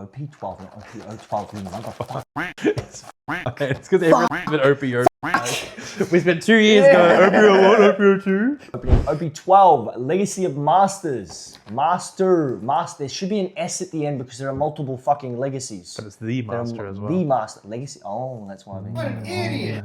OP-12 and OP-12, motherfucker. It's because everyone's been OP. We spent 2 years going OP-01, OP-02. Opening OP-12, Legacy of Masters. Master. There should be an S at the end because there are multiple fucking legacies. But it's the Master as well. The Master. Legacy. Oh, that's why I mean. What an idiot!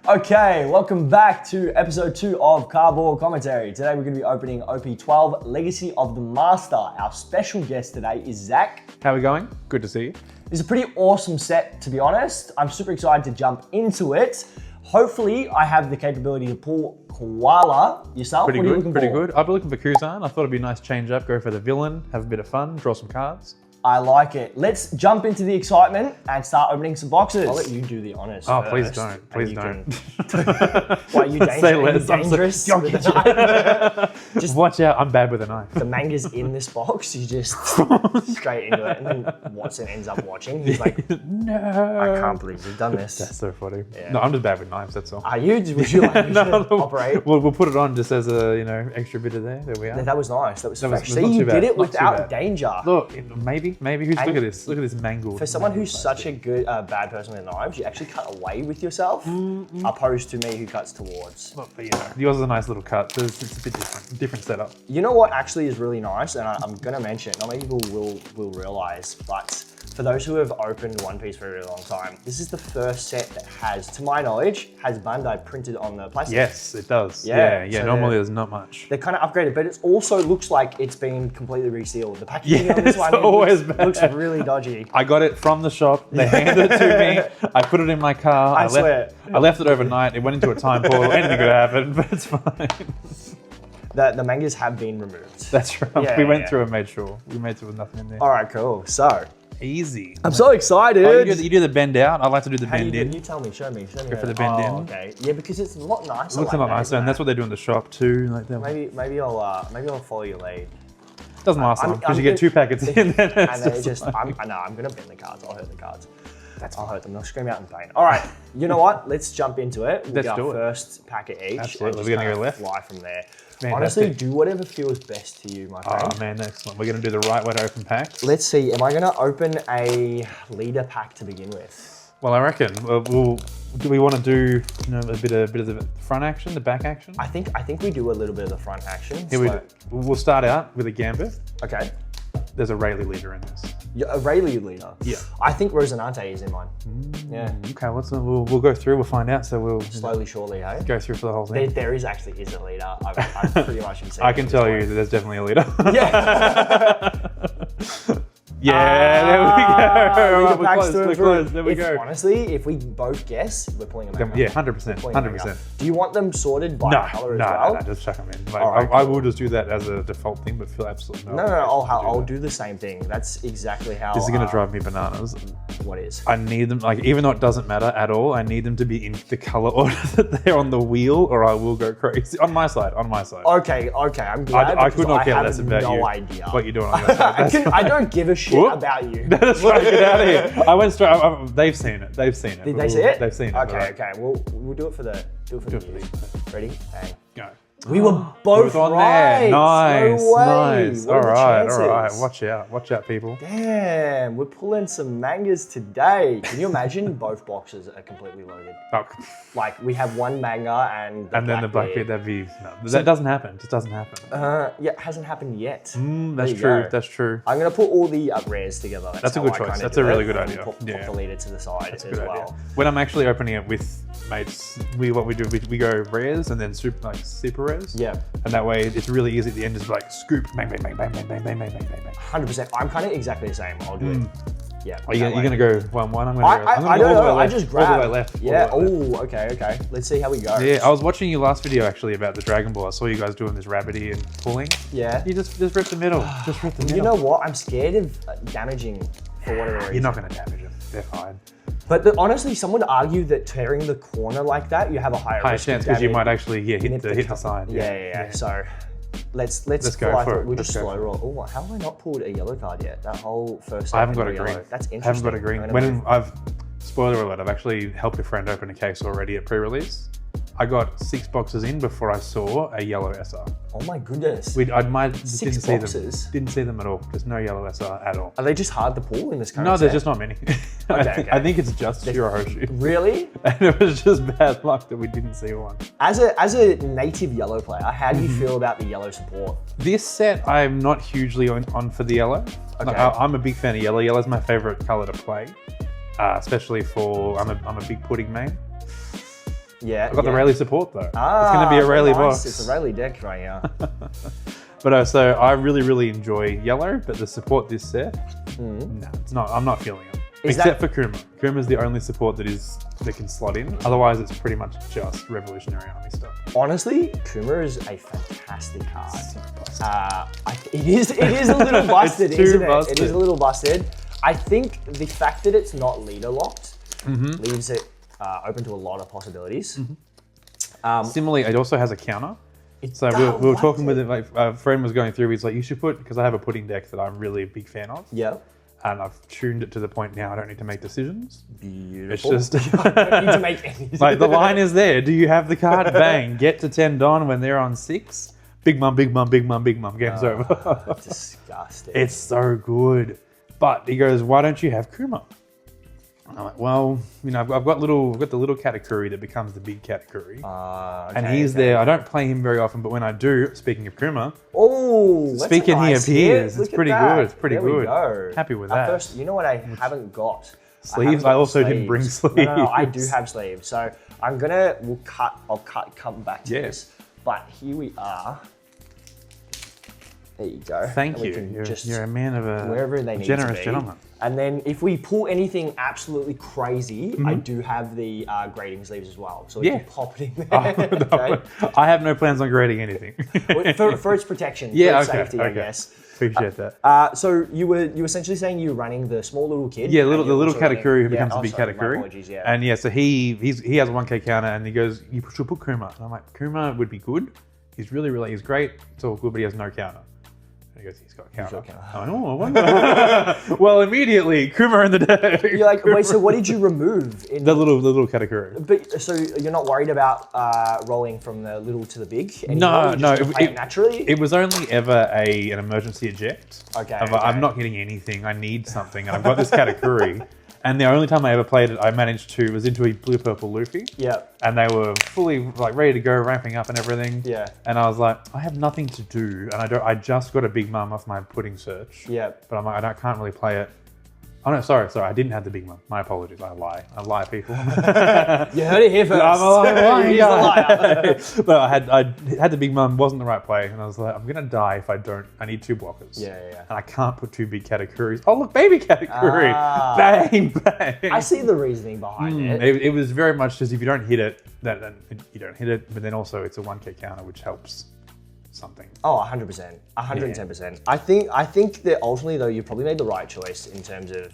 Okay, welcome back to episode 2 of Cardboard Commentary. Today we're going to be opening OP-12, Legacy of the Master. Our special guest today is Zach. How are we going? Good to see you. It's a pretty awesome set, to be honest. I'm super excited to jump into it. Hopefully, I have the capability to pull Koala yourself. Pretty what are you good, looking pretty for? good. I've been looking for Kuzan. I thought it'd be a nice change up, go for the villain, have a bit of fun, draw some cards. I like it. Let's jump into the excitement and start opening some boxes. I'll let you do the honors. Oh, first, please don't. Please don't. Why, are you Say less. dangerous? I'm with a knife? Just watch out, I'm bad with a knife. The manga's in this box, you just straight into it. And then Watson ends up watching. He's like, No. I can't believe you've done this. That's so funny. Yeah. No, I'm just bad with knives, that's all. Are you? Would you like me to operate? We'll put it on just as a, extra bit of there. There we are. That was nice. That was fresh. was See, not you too bad. did it Not too without bad. danger. Look, maybe. Who's, look at this. Look at this mangled. For someone who's such a good, bad person with knives, you actually cut away with yourself, opposed to me who cuts towards. Look, but, yours is a nice little cut. It's a bit different setup. You know what actually is really nice, and I'm gonna mention it, not many people will realize, but for those who have opened One Piece for a really long time, this is the first set that has, to my knowledge, has Bandai printed on the plastic. Yes, it does. Yeah, Yeah. so Normally there's not much. They're kind of upgraded, but it also looks like it's been completely resealed. The packaging on this it's one always looks bad. really dodgy. I got it from the shop. They handed it to me. I put it in my car. I swear. I left it overnight. It went into a time portal. Anything could happen, but it's fine. The mangas have been removed. That's right. Yeah, we went yeah. through and made sure. We made sure there was nothing in there. All right, cool. So, Easy. I'm so excited. Oh, you do the bend out. I like to do the How do bend you in. do? You tell me, show me. Go for the bend in. Okay. Yeah, because it's a lot nicer. It looks a lot nicer, and that's what they do in the shop too. Like that. Maybe I'll follow your lead. Doesn't last long because you get 2 packets in. And then it's just, I'm gonna bend the cards. I'll hurt the cards. I'll hurt them. They'll scream out in pain. All right. You know what? Let's jump into it. We'll Let's get do our it. first packet each. Absolutely. And We're gonna just go left. Fly from there. Fantastic. Honestly, do whatever feels best to you, my friend. Oh man, excellent. We're gonna do the right way to open packs. Let's see. Am I gonna open a leader pack to begin with? Well, I reckon. Do we want to do a bit of the front action, the back action? I think we do a little bit of the front action. Here we'll start out with a gambit. Okay. There's a Rayleigh leader in this. A Rayleigh leader. Yeah. I think Rosinante is in mine. Yeah. Okay, we'll go through. We'll find out. So we'll Slowly, surely, hey? go through for the whole thing. There is actually a leader. I'm pretty much insane. I can tell you that there's definitely a leader. Yeah. Yeah, there we go. Leader We're packs close, through and we're through. close. There we If- go. Honestly, if we both guess, we're pulling them out. Yeah, 100%. Pulling them out. 100%. Do you want them sorted by No, color as well? no, just chuck them in. Like, Alright, I will just do that as a default thing, but feel absolutely No, I'll do the same thing. That's exactly how. This is going to drive me bananas. What is? I need them, like, even though it doesn't matter at all, I need them to be in the color order that they're on the wheel, or I will go crazy. On my side. Okay, I'm glad. I could not care have less about no you. idea. What you're doing on your side. I don't give a shit Whoop. about you. That's right, get out of here. I went straight. They've seen it. They've seen it. Did they see it? They've seen it. Okay. We'll do it for the viewers. Ready? Bang. Go. We were both on right. there. Nice, No way. nice. What are the All right. chances? Watch out, people. Damn, we're pulling some mangas today. Can you imagine both boxes are completely loaded? Oh. Like we have one manga and then the black bit, that'd be that doesn't happen. It just doesn't happen. Yeah, it hasn't happened yet. That's There you true. go. That's true. I'm gonna put all the rares together. That's a how good I choice. kinda That's do a really it. good And idea. Put Yeah. the leader to the side as Good well. idea. When I'm actually opening it with mates, we go rares and then super rares. Yeah. And that way it's really easy at the end, just like scoop, bang, bang, bang, bang, bang, bang, bang, bang, bang, bang. 100%. I'm kind of exactly the same. I'll do it. Yeah. Are you that way. gonna go 1-1? I'm gonna I go don't all the way know. I left. just All grabbed. the way left. Yeah. All the way left. Oh, okay. Let's see how we go. Yeah, I was watching your last video actually about the Dragon Ball. I saw you guys doing this rabbity and pulling. Yeah. You just rip the middle. Just rip the middle. You know what? I'm scared of damaging for whatever reason. You're not gonna damage them. They're fine. But honestly, some would argue that tearing the corner like that, you have a higher High risk chance of because you damage. might actually hit the side. Yeah. So let's go fly for through. it. We'll Let's just go slow for it. roll. Oh, how have I not pulled a yellow card yet? That whole first set I haven't got had a green. yellow. That's interesting. I haven't got a green. I'm gonna move. Spoiler alert, I've actually helped a friend open a case already at pre-release. I got 6 boxes in before I saw a yellow SR. Oh my goodness. Didn't see boxes? them. Didn't see them at all. There's no yellow SR at all. Are they just hard to pull in this current No, set? there's just not many. Okay. I think it's just Shirahoshu. Really? And it was just bad luck that we didn't see one. As a native yellow player, how do you feel about the yellow support? This set, I'm not hugely on for the yellow. Okay. Like, I'm a big fan of yellow. Yellow's my favorite color to play, especially for, I'm a big pudding main. Yeah. I've got the Rayleigh support though. It's going to be a very Rayleigh nice. box. It's a Rayleigh deck right here. But so I really enjoy yellow, but the support this set, no, it's not. I'm not feeling it. Except for Kuma. Kuma's the only support that can slot in. Otherwise, it's pretty much just Revolutionary Army stuff. Honestly, Kuma is a fantastic card. So busted. It is a little busted, It's too isn't it? busted. It is a little busted. I think the fact that it's not leader locked leaves it open to a lot of possibilities. Similarly, it also has a counter. So we were talking with it, like a friend was going through, he's like, you should because I have a pudding deck that I'm really a big fan of. Yeah. And I've tuned it to the point now I don't need to make decisions. Beautiful. It's just I don't need to make any. like the line is there. Do you have the card? Bang. Get to 10 Don when they're on 6. Big mum, big mum, big mum, big mum. Game's over. Disgusting. It's so good. But he goes, why don't you have Kuma? And I'm like, well, I've got the little Katakuri that becomes the big Katakuri. And he's there. I don't play him very often, but when I do, speaking of Kuma, speaking he appears. It's pretty good. It's pretty good. Go. Happy with that. First, you know what I haven't got? Sleeves? I also didn't bring sleeves. No, I do have sleeves. So I'll come back to this. But here we are. There you go. Thank you. You're a man of a generous gentleman. And then if we pull anything absolutely crazy, I do have the grading sleeves as well. So we can pop it in there. Okay? I have no plans on grading anything. for its protection, for its safety, I guess. Appreciate that. So you were essentially saying you were running the small little kid. Yeah, the little Katakuri who becomes a big Katakuri. My apologies, yeah. And yeah, so he has a 1k counter and he goes, you should put Kuma. And I'm like, Kuma would be good. He's he's great. It's all good, but he has no counter. He goes, he's got a counter. I wonder. Well, immediately, Kuma in the deck. You're like, wait, so what did you remove? The little category. But so you're not worried about rolling from the little to the big No. anymore? Naturally? It was only ever an emergency eject. Okay. I'm not getting anything. I need something, and I've got this category. And the only time I ever played it, I managed to was into a blue-purple Luffy. Yeah. And they were fully ready to go, ramping up and everything. Yeah. And I was like, I have nothing to do, and I just got a big mum off my pudding search. Yeah. But I'm like, I can't really play it. Oh no, sorry, I didn't have the big mum. My apologies, I lie, people. You heard it here first. I'm a lying He's a liar. But I had the big mum, wasn't the right play, and I was like, I'm gonna die if I don't. I need 2 blockers. Yeah. And I can't put 2 big Katakuris. Oh look, baby Katakuri! Bang, bang. I see the reasoning behind it. It was very much just if you don't hit it, then you don't hit it. But then also it's a 1k counter, which helps something. Oh, 100%, 110%. I think that ultimately though, you probably made the right choice in terms of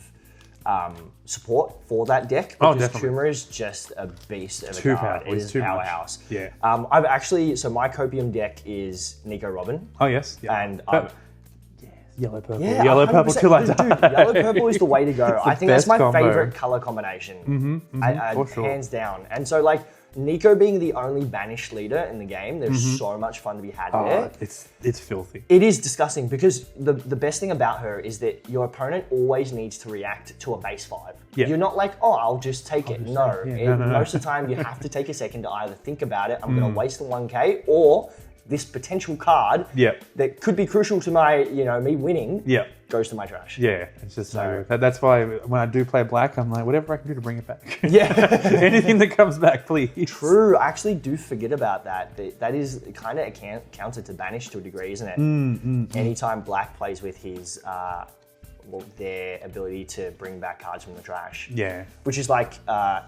support for that deck. Because Kuma is just a beast of a card. It is a powerhouse. Yeah. I've actually, so my Copium deck is Nico Robin. Oh yes. Yeah. And yellow purple. Yeah, yellow purple till I die. Dude, yellow purple is the way to go. I think that's my favorite color combination. For sure. Hands down. And so like Nico being the only banished leader in the game, there's so much fun to be had there. It's filthy. It is disgusting because the best thing about her is that your opponent always needs to react to a base 5. Yeah. You're not like, oh, I'll just take it. No. Most of the time you have to take a second to either think about it, I'm going to waste the 1k, or this potential card that could be crucial to my, me winning goes to my trash. Yeah, it's just so that's why when I do play black, I'm like, whatever I can do to bring it back. Yeah. Anything that comes back, please. True. I actually do forget about that. That is kind of a counter to banish to a degree, isn't it? Anytime black plays with his their ability to bring back cards from the trash. Yeah. Which is like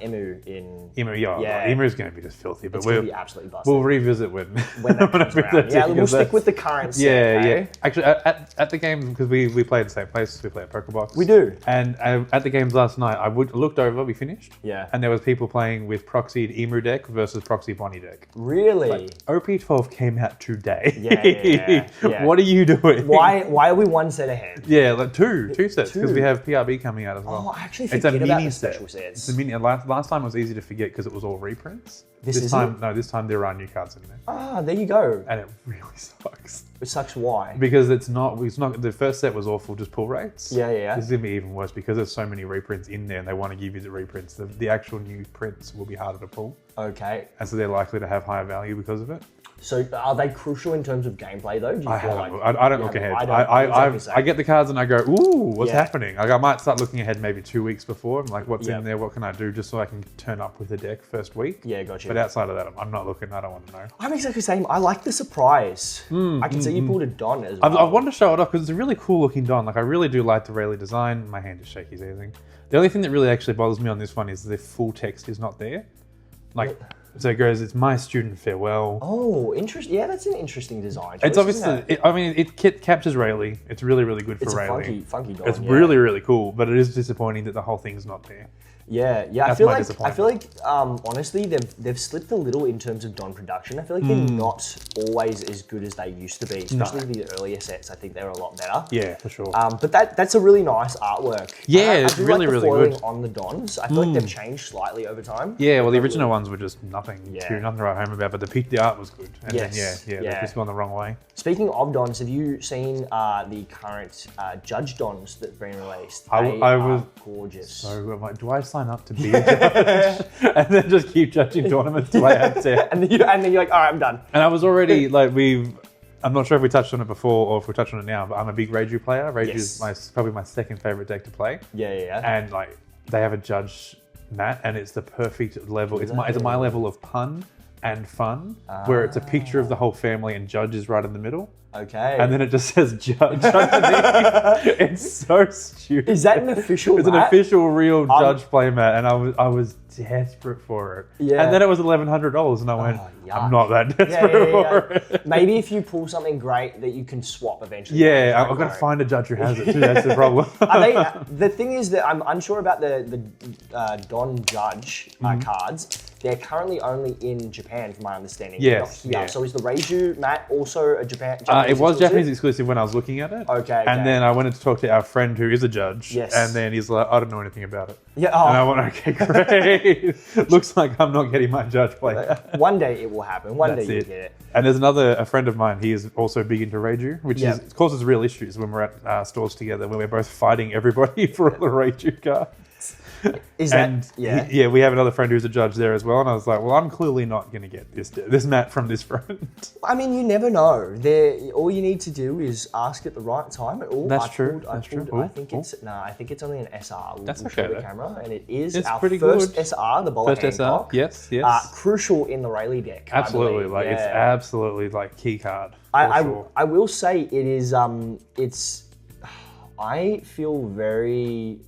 Emu in... Emu, yeah. Emu's going to be just filthy. But it's going to be absolutely busted. We'll revisit when that comes around. Yeah, we'll stick with the current set. Yeah. Actually, at the games, because we play at the same place, we play at Pokebox. We do. And at the games last night, I looked over, we finished. Yeah. And there was people playing with proxied Emu deck versus proxy Bonnie deck. Really? Like, OP-12 came out today. Yeah. What are you doing? Why are we one set ahead? Yeah, like 2. Two. Two sets, because we have PRB coming out as well. Oh, I actually forget about the special set. sets. It's a mini. Last time it was easy to forget because it was all reprints. This time there are new cards in there. Ah, there you go. And it really sucks. It sucks why? Because it's not, the first set was awful, just pull rates. Yeah. This is going to be even worse because there's so many reprints in there and they want to give you the reprints. The actual new prints will be harder to pull. Okay. And so they're likely to have higher value because of it. So are they crucial in terms of gameplay though? Do you I don't look ahead. I get the cards and I go, ooh, what's happening? Like I might start looking ahead maybe 2 weeks before. I'm like, what's in there? What can I do just so I can turn up with the deck first week? Yeah, gotcha. But outside of that, I'm not looking. I don't want to know. I'm exactly the same. I like the surprise. I can see you pulled a Don as well. I wanted to show it off because it's a really cool looking Don. Like I really do like the Rayleigh design. My hand is shaky as anything. The only thing that really actually bothers me on this one is the full text is not there. Like. So it goes, it's my student farewell. Oh, interesting. Yeah, that's an interesting design choice, it's obviously, it captures Rayleigh. It's really, really good for Rayleigh. It's a funky Don. It's really, really cool, but it is disappointing that the whole thing's not there. Yeah. That's I feel like honestly they've slipped a little in terms of Don production. I feel like they're not always as good as they used to be, especially the earlier sets. I think they were a lot better. Yeah, for sure. But that's a really nice artwork. Yeah, it's really, really good. On the Dons, I feel like they've changed slightly over time. Yeah, well, the original ones were just nothing to write home about, but the art was good. And then, they've just gone the wrong way. Speaking of Dons, have you seen the current Judge Dons that've been released? I was gorgeous. So I'm like, do I sign up to be a judge and then just keep judging tournaments till I have to? and then you're like, all right, I'm done. And I was already like, I'm not sure if we touched on it before or if we touched on it now, but I'm a big Reiju player. Reiju is probably my second favorite deck to play. Yeah. And like, they have a judge mat, and it's the perfect level. It's my level of pun and fun, where it's a picture of the whole family and Judge is right in the middle. Okay. And then it just says Judge underneath. It's so stupid. Is that an official It's an official real Judge playmat, and I was desperate for it. Yeah. And then it was $1,100 and I went, I'm not that desperate for it. Maybe if you pull something great that you can swap eventually. Yeah, I've got to find a judge who has it too, that's the problem. The thing is that I'm unsure about the Don Judge cards. They're currently only in Japan, from my understanding. Yes. Not here. So is the Reiju mat also a Japanese it was exclusive? Japanese exclusive when I was looking at it. Okay. And then I went to talk to our friend who is a judge. Yes. And then he's like, I don't know anything about it. Yeah. And I went, okay, great. Looks like I'm not getting my judge play. One day it will happen. One day you'll get it. And there's a friend of mine, he is also big into Reiju, which causes real issues when we're at stores together, when we're both fighting everybody for all the Reiju cards. We have another friend who's a judge there as well, and I was like, well, I'm clearly not going to get this mat from this friend. I mean, you never know. All you need to do is ask at the right time. That's true. I think it's only an SR. That's we'll okay. show the camera, and it is it's our first SR, the Bola Hancock. Yes. Crucial in the Rayleigh deck. Absolutely, it's absolutely like key card. I will say it is. I feel very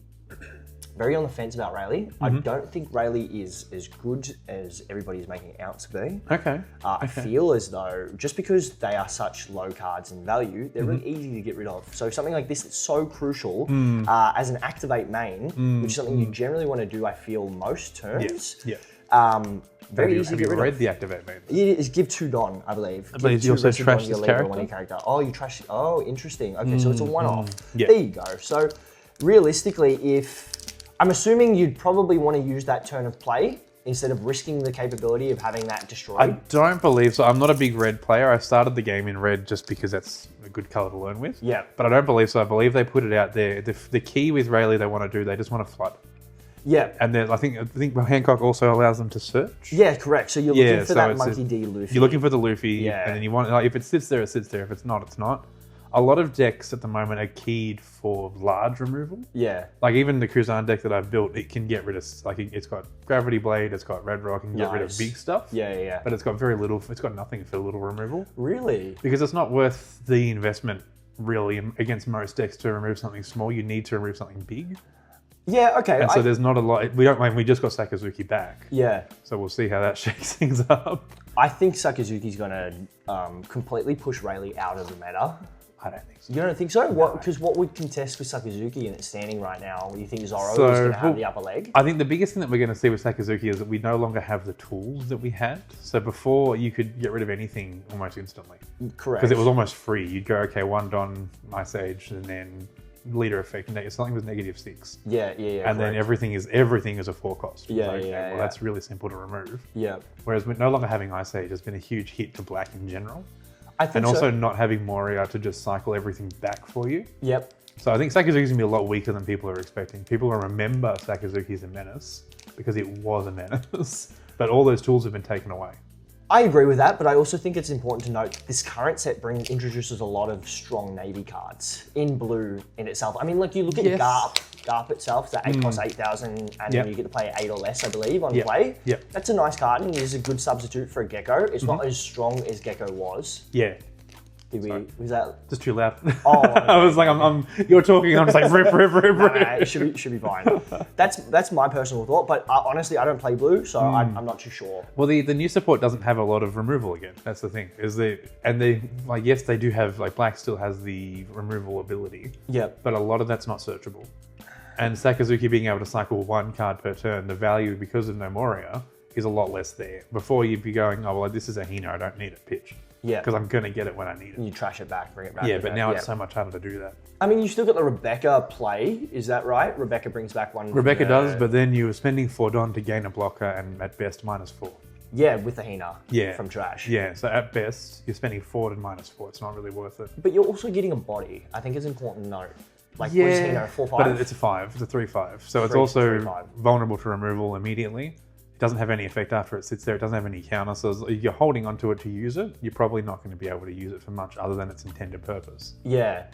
on the fence about Rayleigh. I don't think Rayleigh is as good as everybody's making it out to be. Okay. I feel as though, just because they are such low cards in value, they're really easy to get rid of. So something like this is so crucial as an activate main, which is something you generally want to do, I feel, most turns. Yeah. Very easy to get rid of. Have you read the activate main? It is give 2 Don, I believe. I believe you also trash this character. Oh, you trash. Oh, interesting. Okay, so it's a one-off. Yeah. There you go. So realistically, I'm assuming you'd probably want to use that turn of play instead of risking the capability of having that destroyed. I don't believe so. I'm not a big red player. I started the game in red just because that's a good color to learn with. Yeah. But I don't believe so. I believe they put it out there. The key with Rayleigh they want to do, they just want to flood. Yeah. And then I think Hancock also allows them to search. Yeah, correct. So you're looking for that Monkey D Luffy. You're looking for the Luffy, and then you want, like, if it sits there, it sits there. If it's not, it's not. A lot of decks at the moment are keyed for large removal. Yeah. Like even the Kuzan deck that I've built, it can get rid of, like it's got Gravity Blade, it's got Red Rock, it can get rid of big stuff. Yeah. But it's got very little, it's got nothing for little removal. Really? Because it's not worth the investment really against most decks to remove something small. You need to remove something big. Yeah, okay. And so there's not a lot, we just got Sakazuki back. Yeah. So we'll see how that shakes things up. I think Sakazuki's gonna completely push Rayleigh out of the meta. I don't think so. You don't think so? Because what would contest with Sakazuki and it's standing right now? You think Zoro is going to have the upper leg? I think the biggest thing that we're going to see with Sakazuki is that we no longer have the tools that we had. So before, you could get rid of anything almost instantly. Correct. Because it was almost free. You'd go, okay, 1 Don, Ice Age, and then leader effect. Something was -6. Yeah. And then everything is a 4 cost. Yeah. That's really simple to remove. Yeah. Whereas with no longer having Ice Age has been a huge hit to black in general. I think and also not having Moria to just cycle everything back for you. Yep. So I think Sakazuki's gonna be a lot weaker than people are expecting. People will remember Sakazuki as a menace because it was a menace, but all those tools have been taken away. I agree with that, but I also think it's important to note this current set introduces a lot of strong Navy cards in blue in itself. I mean, like you look at Garp itself, that 8 costs 8,000, and then you get to play 8 or less, I believe, on play. That's a nice card, and it is a good substitute for a Gecko. It's not as strong as Gecko was. Yeah. Was that just too loud? Oh, I was like, you're talking. I'm just like, rip. No, it should be fine. That's my personal thought. But honestly, I don't play blue, so I'm not too sure. Well, the new support doesn't have a lot of removal again. That's the thing. Yes, they do have black still has the removal ability. Yep. But a lot of that's not searchable. And Sakazuki being able to cycle 1 card per turn, the value because of no Moria is a lot less there. Before you'd be going, oh well, this is a Hina, I don't need it. Pitch. Yeah. Because I'm going to get it when I need it. And you trash it back, bring it back. Yeah, but now it's so much harder to do that. I mean, you still got the Rebecca play, is that right? Rebecca brings back 1. Rebecca does, but then you were spending 4 Don to gain a blocker and at best -4. Yeah, with the Hina from trash. Yeah, so at best, you're spending 4 and -4. It's not really worth it. But you're also getting a body. I think it's important to note. What is Hina, 4/5? But it's a 5. It's a 3/5. So it's also vulnerable to removal immediately. Doesn't have any effect after it sits there. It doesn't have any counter. So if you're holding onto it to use it, you're probably not going to be able to use it for much other than its intended purpose. Yeah.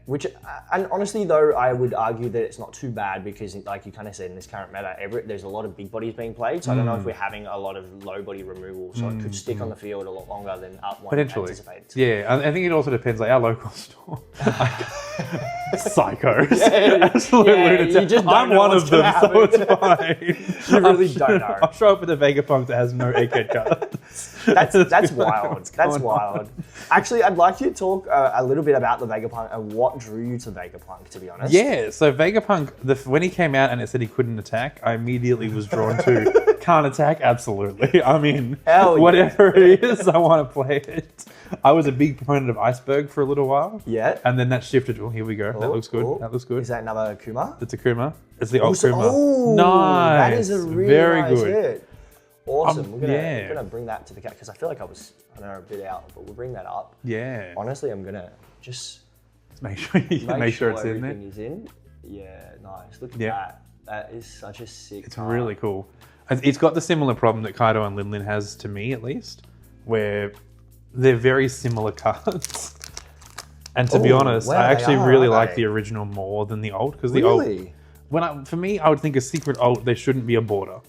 Which, and honestly though, I would argue that it's not too bad because like you kind of said in this current meta, there's a lot of big bodies being played. So I don't know if we're having a lot of low body removal. So it could stick on the field a lot longer than one anticipated. Yeah, I think it also depends. Like our local store, psychos, absolute lunatics. I'm one of them, so it's fine. You really don't know. I'll show up with a Vegapunk that has no AK cards. That's wild. That's wild. Actually, I'd like you to talk a little bit about the Vegapunk and what drew you to Vegapunk, to be honest. Yeah, so Vegapunk, when he came out and it said he couldn't attack, I immediately was drawn to can't attack, absolutely. I mean, whatever it is, I want to play it. I was a big proponent of Iceberg for a little while. Yeah. And then that shifted. Oh, here we go. That looks good. That looks good. Is that another Kuma? It's a Kuma. It's the old Kuma. Oh, nice. That is a really very nice good. hit. Awesome. We're gonna bring that to the cat because I feel like I know, a bit out, but we'll bring that up. Yeah. Honestly, I'm gonna just make sure it's in there. Everything is in. Yeah, nice. Look at that. That is such a sick. It's really cool. It's got the similar problem that Kaido and Linlin has to me, at least, where they're very similar cards. And to be honest, I actually really like the original more than the old because the old. For me, I would think a secret alt. There shouldn't be a border.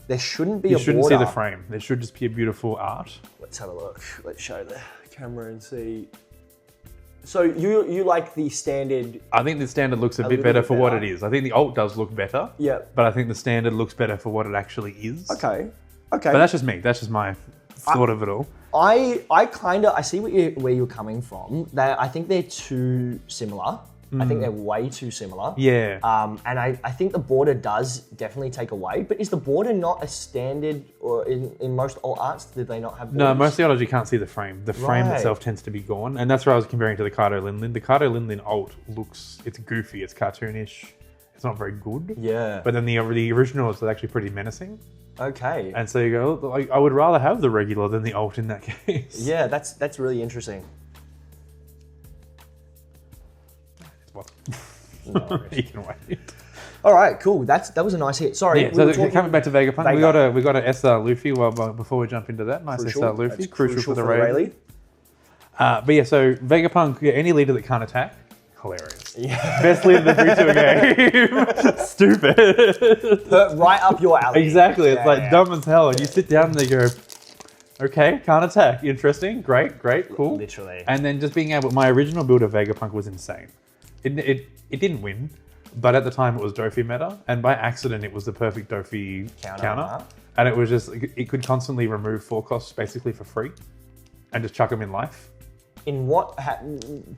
There shouldn't be a border. You shouldn't see the frame. There should just be a beautiful art. Let's have a look. Let's show the camera and see. So you like the standard? I think the standard looks a bit better for what it is. I think the alt does look better. Yeah. But I think the standard looks better for what it actually is. Okay. But that's just me. That's just my thought of it all. I see where you're coming from. I think they're too similar. I think they're way too similar. Yeah. And I think the border does definitely take away. But is the border not a standard, or in most alt arts, did they not have borders? No, most of the odds you can't see the frame. The frame itself tends to be gone. And that's where I was comparing to the Kaido Linlin. The Kaido Linlin alt it's goofy, it's cartoonish. It's not very good. Yeah. But then the original is actually pretty menacing. Okay. And so you go, I would rather have the regular than the alt in that case. Yeah, that's really interesting. No, you can wait. All right, cool. That was a nice hit. Sorry. Yeah, so coming back to Vegapunk, we got a SR Luffy. Well, before we jump into that, nice SR Luffy, that's crucial for the Rayleigh. But yeah, so Vegapunk, any leader that can't attack, hilarious. Yeah. Best leader that brings to a game. Stupid. But right up your alley. Exactly. It's dumb as hell, and you sit down and they go, okay, can't attack. Interesting. Great, cool. Literally. And then just being able, my original build of Vegapunk was insane. It didn't win, but at the time it was Dofi meta, and by accident it was the perfect Dofi counter. And it was just, it could constantly remove 4 costs basically for free and just chuck them in life. In what?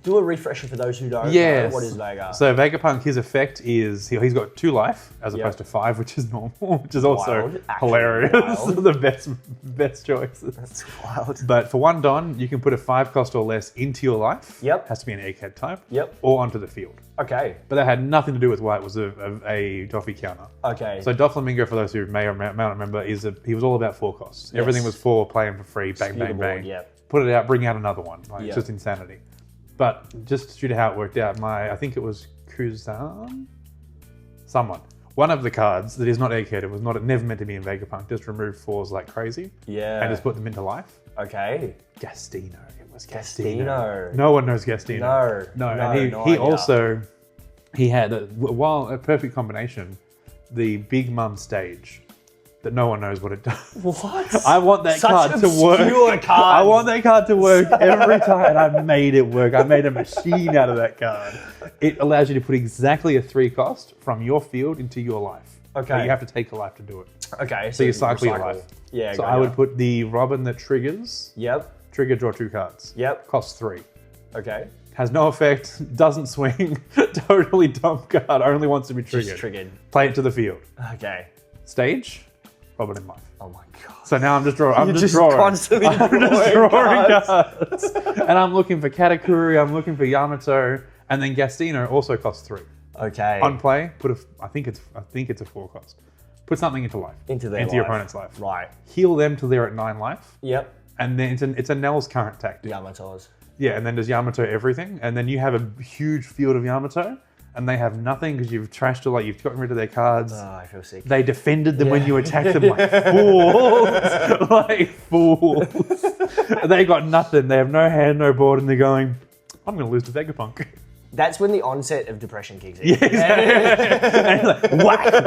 Do a refresher for those who don't know. What is Vega? So Vegapunk, his effect is he's got 2 life as opposed to 5, which is normal, which is also hilarious. The best choices. That's wild. But for 1 Don, you can put a 5 cost or less into your life. Yep. Has to be an egghead type. Yep. Or onto the field. Okay. But that had nothing to do with why it was a Doffy counter. Okay. So Doflamingo, for those who may or may not remember, he was all about 4 costs. Yes. Everything was 4, playing for free, bang, bang, bang. Yep. Put it out, bring out another one. Like, it's just insanity. But just due to how it worked out, I think it was Kuzan? Someone. One of the cards that is not egghead, it was never meant to be in Vegapunk, just removed 4s like crazy. Yeah. And just put them into life. Okay. Gastino. It was Gastino. No one knows Gastino. No. And he also, he had, while a perfect combination, the Big Mum stage. That no one knows what it does. What? I want that card to work. I want that card to work every time, and I made it work. I made a machine out of that card. It allows you to put exactly a 3 cost from your field into your life. Okay. But you have to take a life to do it. Okay. So you cycle your life. Yeah. So I would put the Robin that triggers. Yep. Trigger, draw 2 cards. Yep. Costs 3. Okay. Has no effect, doesn't swing, totally dumb card, only wants to be triggered. Just triggered. Play it to the field. Okay. Stage. Robin in life. Oh my god. So now I'm just drawing. I'm just constantly drawing cards. And I'm looking for Katakuri, I'm looking for Yamato, and then Gastino also costs 3. Okay. On play, I think it's a 4 cost. Put something into life. Into your opponent's life. Right. Heal them till they're at 9 life. Yep. And then it's a Nell's current tactic. Yamato's. Yeah, and then does Yamato everything, and then you have a huge field of Yamato. And they have nothing because you've trashed all, like you've gotten rid of their cards. Oh, I feel sick. They defended them when you attacked them like fools. Like fools. They got nothing. They have no hand, no board, and they're going, I'm going to lose to Vegapunk. That's when the onset of depression kicks in. Yeah, exactly. And you're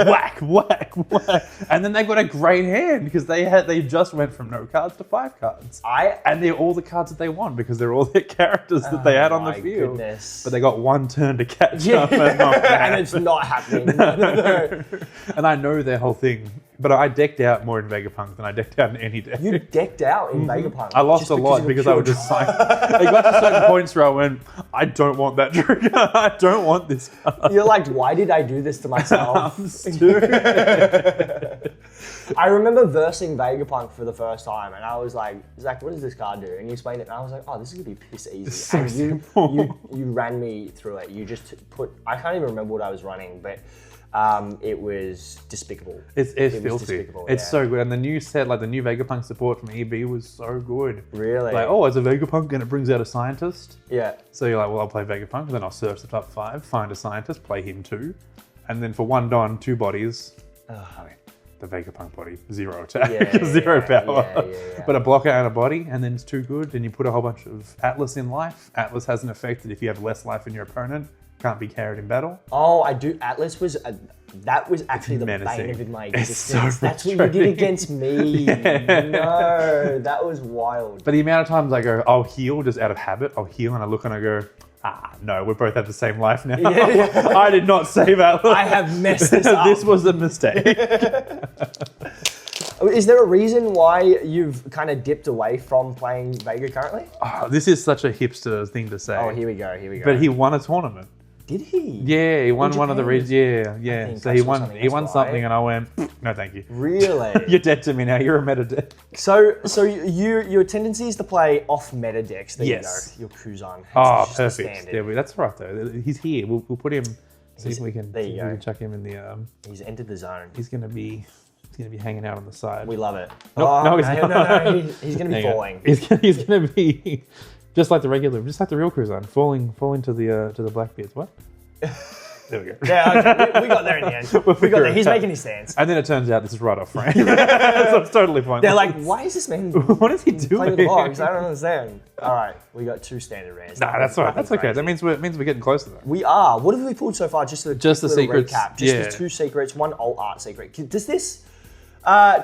like, whack. And then they've got a great hand because they just went from no cards to 5 cards. And they're all the cards that they want because they're all their characters that they had on the field. Goodness. But they got 1 turn to catch up. And it's not happening. No. And I know their whole thing. But I decked out more in Vegapunk than I decked out in any deck. You decked out in Vegapunk? I lost a lot because I would just like... It got to certain points where I went, I don't want that trigger. I don't want this card. You're like, why did I do this to myself? I remember versing Vegapunk for the first time and I was like, Zach, what does this card do? And you explained it and I was like, oh, this is going to be piss easy. So and simple. you ran me through it. You just put... I can't even remember what I was running, but... it was despicable. It's filthy. It's so good. And the new set, like the new Vegapunk support from EB was so good. Really? Like, oh, it's a Vegapunk and it brings out a scientist. Yeah. So you're like, well, I'll play Vegapunk, and then I'll search the top 5, find a scientist, play him too. And then for 1 Don, 2 bodies. I mean, the Vegapunk body, 0 attack, 0 power. Yeah. But a blocker and a body, and then it's too good. Then you put a whole bunch of Atlas in life. Atlas has an effect that if you have less life in your opponent, can't be carried in battle. Oh, I do. Atlas was that was actually the bane of my existence. That's what you did against me. No, that was wild. But the amount of times I go, I'll heal just out of habit. I'll heal and I look and I go, no, we both have the same life now. Yeah. I did not save Atlas. I have messed this up. This was a mistake. Is there a reason why you've kind of dipped away from playing Vega currently? Oh, this is such a hipster thing to say. Oh, here we go. But he won a tournament. Did he? Yeah, he won one of the regions. Yeah. So he won something and I went, no thank you. Really? You're dead to me now, you're a meta deck. So your tendency is to play off meta decks. There yes. You go. Your Kuzan. Oh, perfect. Yeah, that's right though. He's here. We'll put him, see if we can chuck him in the... He's entered the zone. He's going to be hanging out on the side. We love it. No, he's not. No, he's going to be falling. He's going to be just like the real Kuzan, falling to the Blackbeards. What? There we go. Yeah, we got there in the end. We got there. He's making his stance. And then it turns out this is right off frame. So it's totally fine. They're like, why is this man what is he doing? Playing with the box? I don't understand. All right, we got 2 standard rares. Nah, that's all right. That's okay. That means we're getting closer though. We are. What have we pulled so far? Just the secrets. Recap. Just the 2 secrets, 1 alt art secret. Does this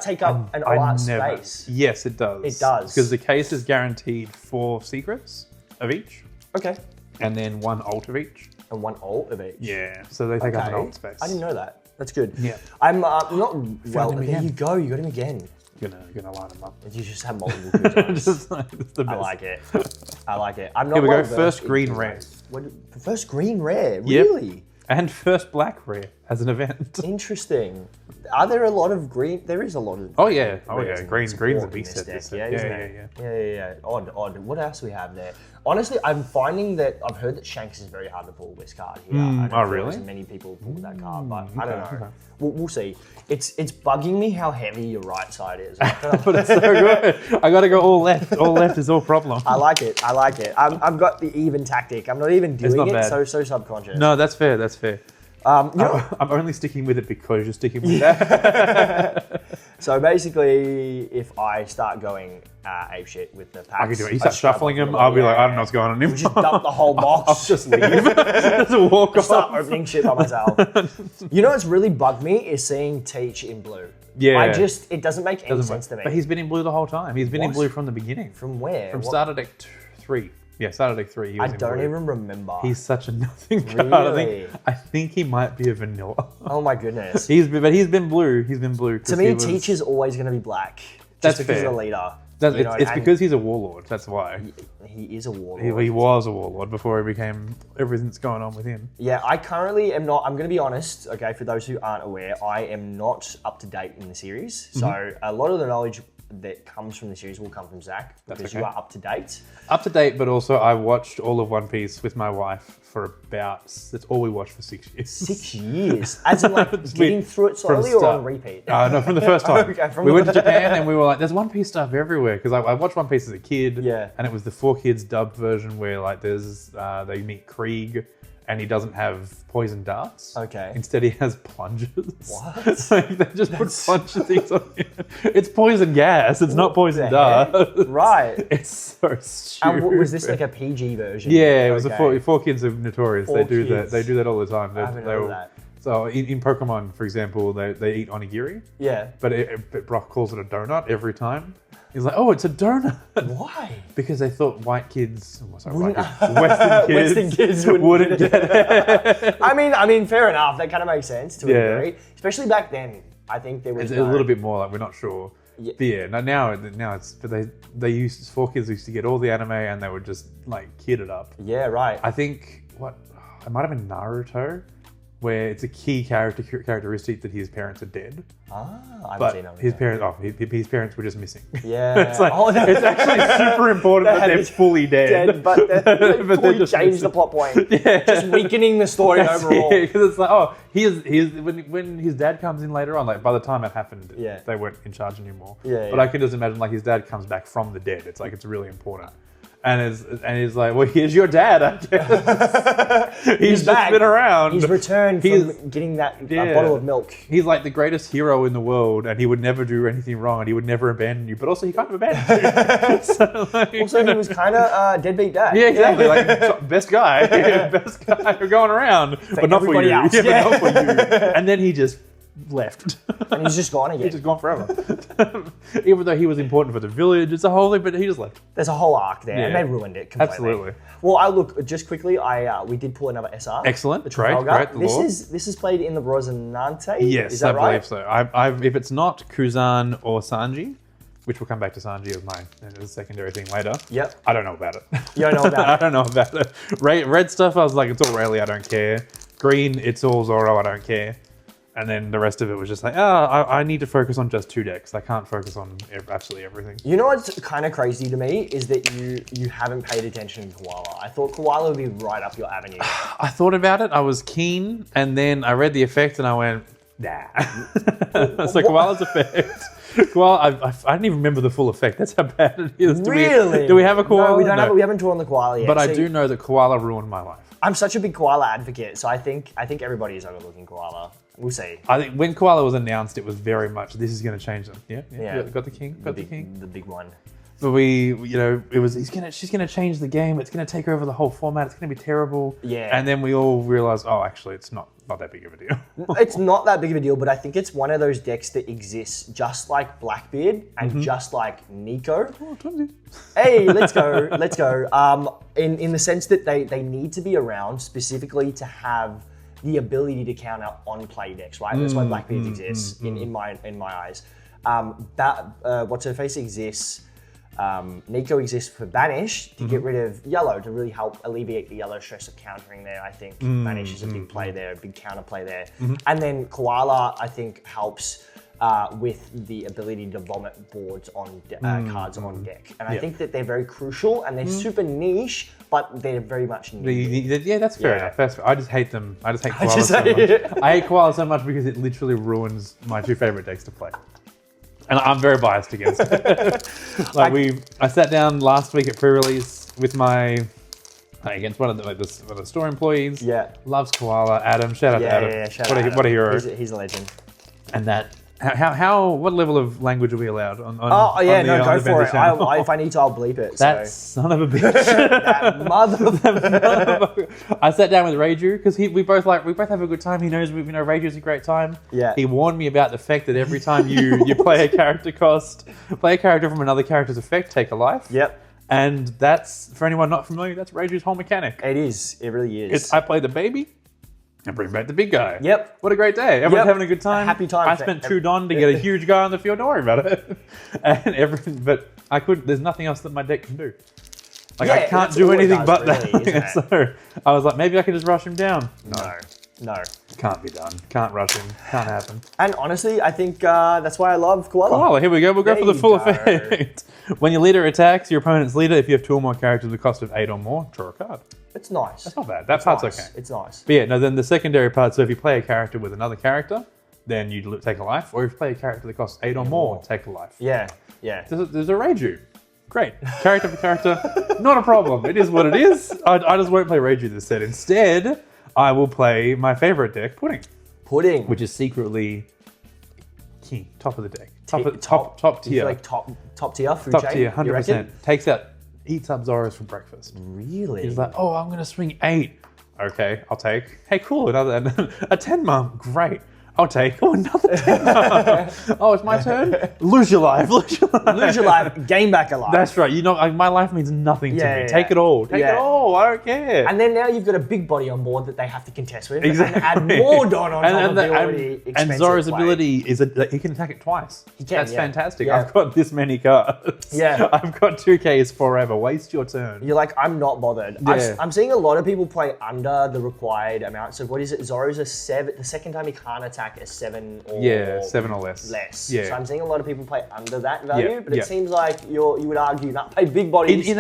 take up an alt art space? Yes, it does. It does. Because the case is guaranteed 4 secrets of each. Okay. And then 1 alt of each. And 1 alt of each. Yeah. So they take up an alt space. I didn't know that. That's good. Yeah. I'm not well. him There again. you go. You got him again. gonna line them up. You just have multiple Kuzans. Just like, it's the best. I like it. I like it. I'm not Here we go. well-versed First in green Kuzans. rare. First green rare? Yep. Really? And first black rare as an event. Interesting. Are there a lot of green? There is a lot of. Oh yeah. rares in Green's support a in beast this set. This deck. set. Yeah, isn't it? Yeah. Odd. What else do we have there? Honestly, I'm finding that I've heard that Shanks is very hard to pull this card here. I don't feel really? as many people pull that card, but I don't know. Okay. We'll see. It's bugging me how heavy your right side is. But it's so good. I gotta go all left. All left is all problem. I like it. I've got the even tactic. I'm not even doing not it. bad. So subconscious. No, that's fair. That's fair. I'm only sticking with it because you're sticking with that. So basically, if I start going apeshit with the packs, I can do it. You start shuffling them, I'll be like, I don't know what's going on anymore. Just dump the whole box. I'll just leave. Just walk off. Start opening shit by myself. You know what's really bugged me is seeing Teach in blue. Yeah. It doesn't make any sense to me. But he's been in blue the whole time. He's been in What? blue from the beginning. From where? From What? starter deck 3. Yeah, starter deck 3. He was I in don't blue. even remember. He's such a nothing card. Really? I think he might be a vanilla. Oh my goodness. He's been blue. He's been blue. To me, Teach is always going to be black. That's Just because fair. of the leader. It's because he's a warlord. That's why. He is a warlord. He was a warlord before he became everything that's going on with him. Yeah, I currently am not, I'm going to be honest, okay, for those who aren't aware, I am not up to date in the series. So a lot of the knowledge that comes from the series will come from Zach, because you are up to date. Up to date, but also I watched all of One Piece with my wife for about, that's all we watched for 6 years. 6 years? As in like getting through it slowly or on repeat? No, from the first time. Okay, we went to Japan and we were like, there's One Piece stuff everywhere. Because I watched One Piece as a kid. Yeah. And it was the 4Kids dubbed version where like there's, they meet Krieg and he doesn't have poison darts. Okay. Instead he has plungers. What? Like they just put plunger things on him. It's poison gas. It's not poison dart. Right. It's so stupid. And was this like a PG version? Yeah, it was the 4Kids are notorious. They do that. Kids. They do that all the time. I haven't heard of that. So in Pokemon, for example, they eat onigiri. Yeah. But Brock calls it a donut every time. He's like, oh, it's a donut. Why? Because they thought Western kids Western kids wouldn't get it. I mean, fair enough. That kind of makes sense to a Yeah. degree. Especially back then. I think there was It's a little bit more like we're not sure. Yeah. But yeah, now it's but they used 4Kids used to get all the anime and they would just like kid it up. Yeah, right. I think it might have been Naruto, where it's a key characteristic that his parents are dead. I haven't But seen it. his parents were just missing. Yeah. It's like, no. it's actually super important that they're fully dead. But they But they're fully just changed missing. the plot point. Yeah. Just weakening the story overall. Because it's like, oh, when his dad comes in later on, like by the time it happened, Yeah. they weren't in charge anymore. Yeah, But yeah. I can just imagine like his dad comes back from the dead. It's like it's really important. And he's like, well, here's your dad, I guess. he's just back. been around. He's returned from getting that bottle of milk. He's like the greatest hero in the world, and he would never do anything wrong, and he would never abandon you. But also, he kind of abandoned you. So, like, Also, he was kind of deadbeat dad. yeah, exactly. Like best guy for going around, but not for everybody you. else. Yeah, Yeah. but not for you. And then he just left. And he's just gone again. He's just gone forever. Even though he was important for the village, it's a whole thing, but he just left. There's a whole arc there, and Yeah. they ruined it completely. Absolutely. Well, I look just quickly. We did pull another SR. Excellent. The Great, Trafalgar. great, the Lord. This is played in the Rosinante. Yes, is that I right? believe so. If it's not Kuzan or Sanji, which we'll come back to Sanji as a secondary thing later. Yep. I don't know about it. You don't know about I it. don't know about it. Red stuff, I was like, it's all Rayleigh, I don't care. Green, it's all Zoro, I don't care. And then the rest of it was just like, I need to focus on just 2 decks. I can't focus on absolutely everything. You know what's kind of crazy to me is that you haven't paid attention to Koala. I thought Koala would be right up your avenue. I thought about it, I was keen, and then I read the effect and I went, nah. So Koala's effect. Koala, I didn't even remember the full effect. That's how bad it is. Really? Do we have a Koala? No, we don't have. We haven't drawn the Koala yet. But I See, do know that Koala ruined my life. I'm such a big Koala advocate, so I think everybody is overlooking Koala. We'll see. I think when Koala was announced, it was very much, this is going to change them. Yeah. Yeah. Got the king. Got the king. The big one. But she's gonna change the game. It's gonna take over the whole format. It's gonna be terrible. Yeah. And then we all realized, oh, actually, it's not that big of a deal. It's not that big of a deal, but I think it's one of those decks that exists just like Blackbeard and just like Nico. Hey, let's go, let's go. In the sense that they need to be around specifically to have the ability to counter on play decks, right? That's why Blackbeard exists in my eyes. What's her face exists. Nico exists for Banish to get rid of yellow, to really help alleviate the yellow stress of countering there. I think Banish is a big play there, a big counter play there. And then Koala, I think, helps with the ability to vomit boards on cards on deck. And I think that they're very crucial and they're super niche, but they're very much needed. Yeah, that's fair enough. That's fair. I just hate them. I just hate Koala so much. I hate Koala so much because it literally ruins my two favorite decks to play. And I'm very biased against it. I sat down last week at pre-release with against one of the store employees. Yeah. Loves Koala. Adam. Shout out to Adam. Yeah, shout out Adam. What a hero. He's a legend. And that, what level of language are we allowed on go for it. If I need to, I'll bleep it. That son of a bitch. That motherfucker. I sat down with Reiju because we both have a good time. He knows Reiju's a great time. Yeah. He warned me about the fact that every time you play a character from another character's effect, take a life. Yep. And that's, for anyone not familiar, that's Reiju's whole mechanic. It is. It really is. I play the baby and bring back the big guy. Yep. What a great day. Everyone's having a good time. A happy time. I spent 2 Don to get a huge guy on the field. Don't worry about it. But I couldn't. There's nothing else that my deck can do. I can't do anything but that. So I was like, maybe I can just rush him down. No. Can't be done. Can't rush him. Can't happen. And honestly, I think that's why I love Koala. Here we go. We'll go for the full effect. When your leader attacks your opponent's leader, if you have 2 or more characters with a cost of 8 or more, draw a card. It's nice. That's not bad. That part's okay. It's nice. But yeah, no, then the secondary part, so if you play a character with another character, then you take a life. Or if you play a character that costs 8 or more, take a life. Yeah. There's a Reiju. Great. Character for character, not a problem. It is what it is. I just won't play Reiju this set. Instead, I will play my favorite deck, Pudding. Which is secretly king, top of the deck. Top tier. Like top tier food top chain? Tier, 100%. Eats up Zoras for breakfast. Really? He's like, oh, I'm going to swing 8. Okay, I'll take. Hey, cool, another a 10 mum. Great. I'll take. Oh, another 10 mum. Oh, it's my turn? Lose your life. Lose your life. Gain back a life. That's right. My life means nothing to me. Take it all. Take it all. I don't care. And then now you've got a big body on board that they have to contest with. Exactly. And add more Don on top of the already expensive And Zora's ability is that he can attack it twice. He can, That's fantastic. Yeah. I've got this many cards. Yeah. I've got 2Ks forever. Waste your turn. You're like, I'm not bothered. Yeah. I'm seeing a lot of people play under the required amount. So what is it? Zora's a 7. The second time he can't attack a 7 or 7 or less. Yeah. So I'm seeing a lot of people play under that value, but it seems like you would argue not play big bodies. In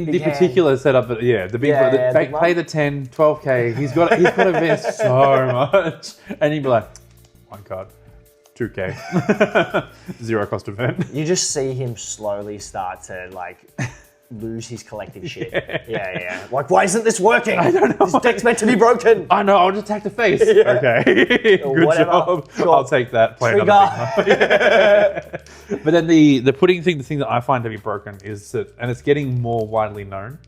the particular setup, but the big play the 10, 12k. He's got to invest so much, and you'd be like, 1 card. 2k, 0 cost event. You just see him slowly start to lose his collective shit. Yeah. Like, why isn't this working? I don't know. This deck's meant to be broken. I know, I'll just attack the face. Yeah. Okay. Good job. Sure. I'll take that. Play another thing. But then the Pudding thing, the thing that I find to be broken is that, and it's getting more widely known,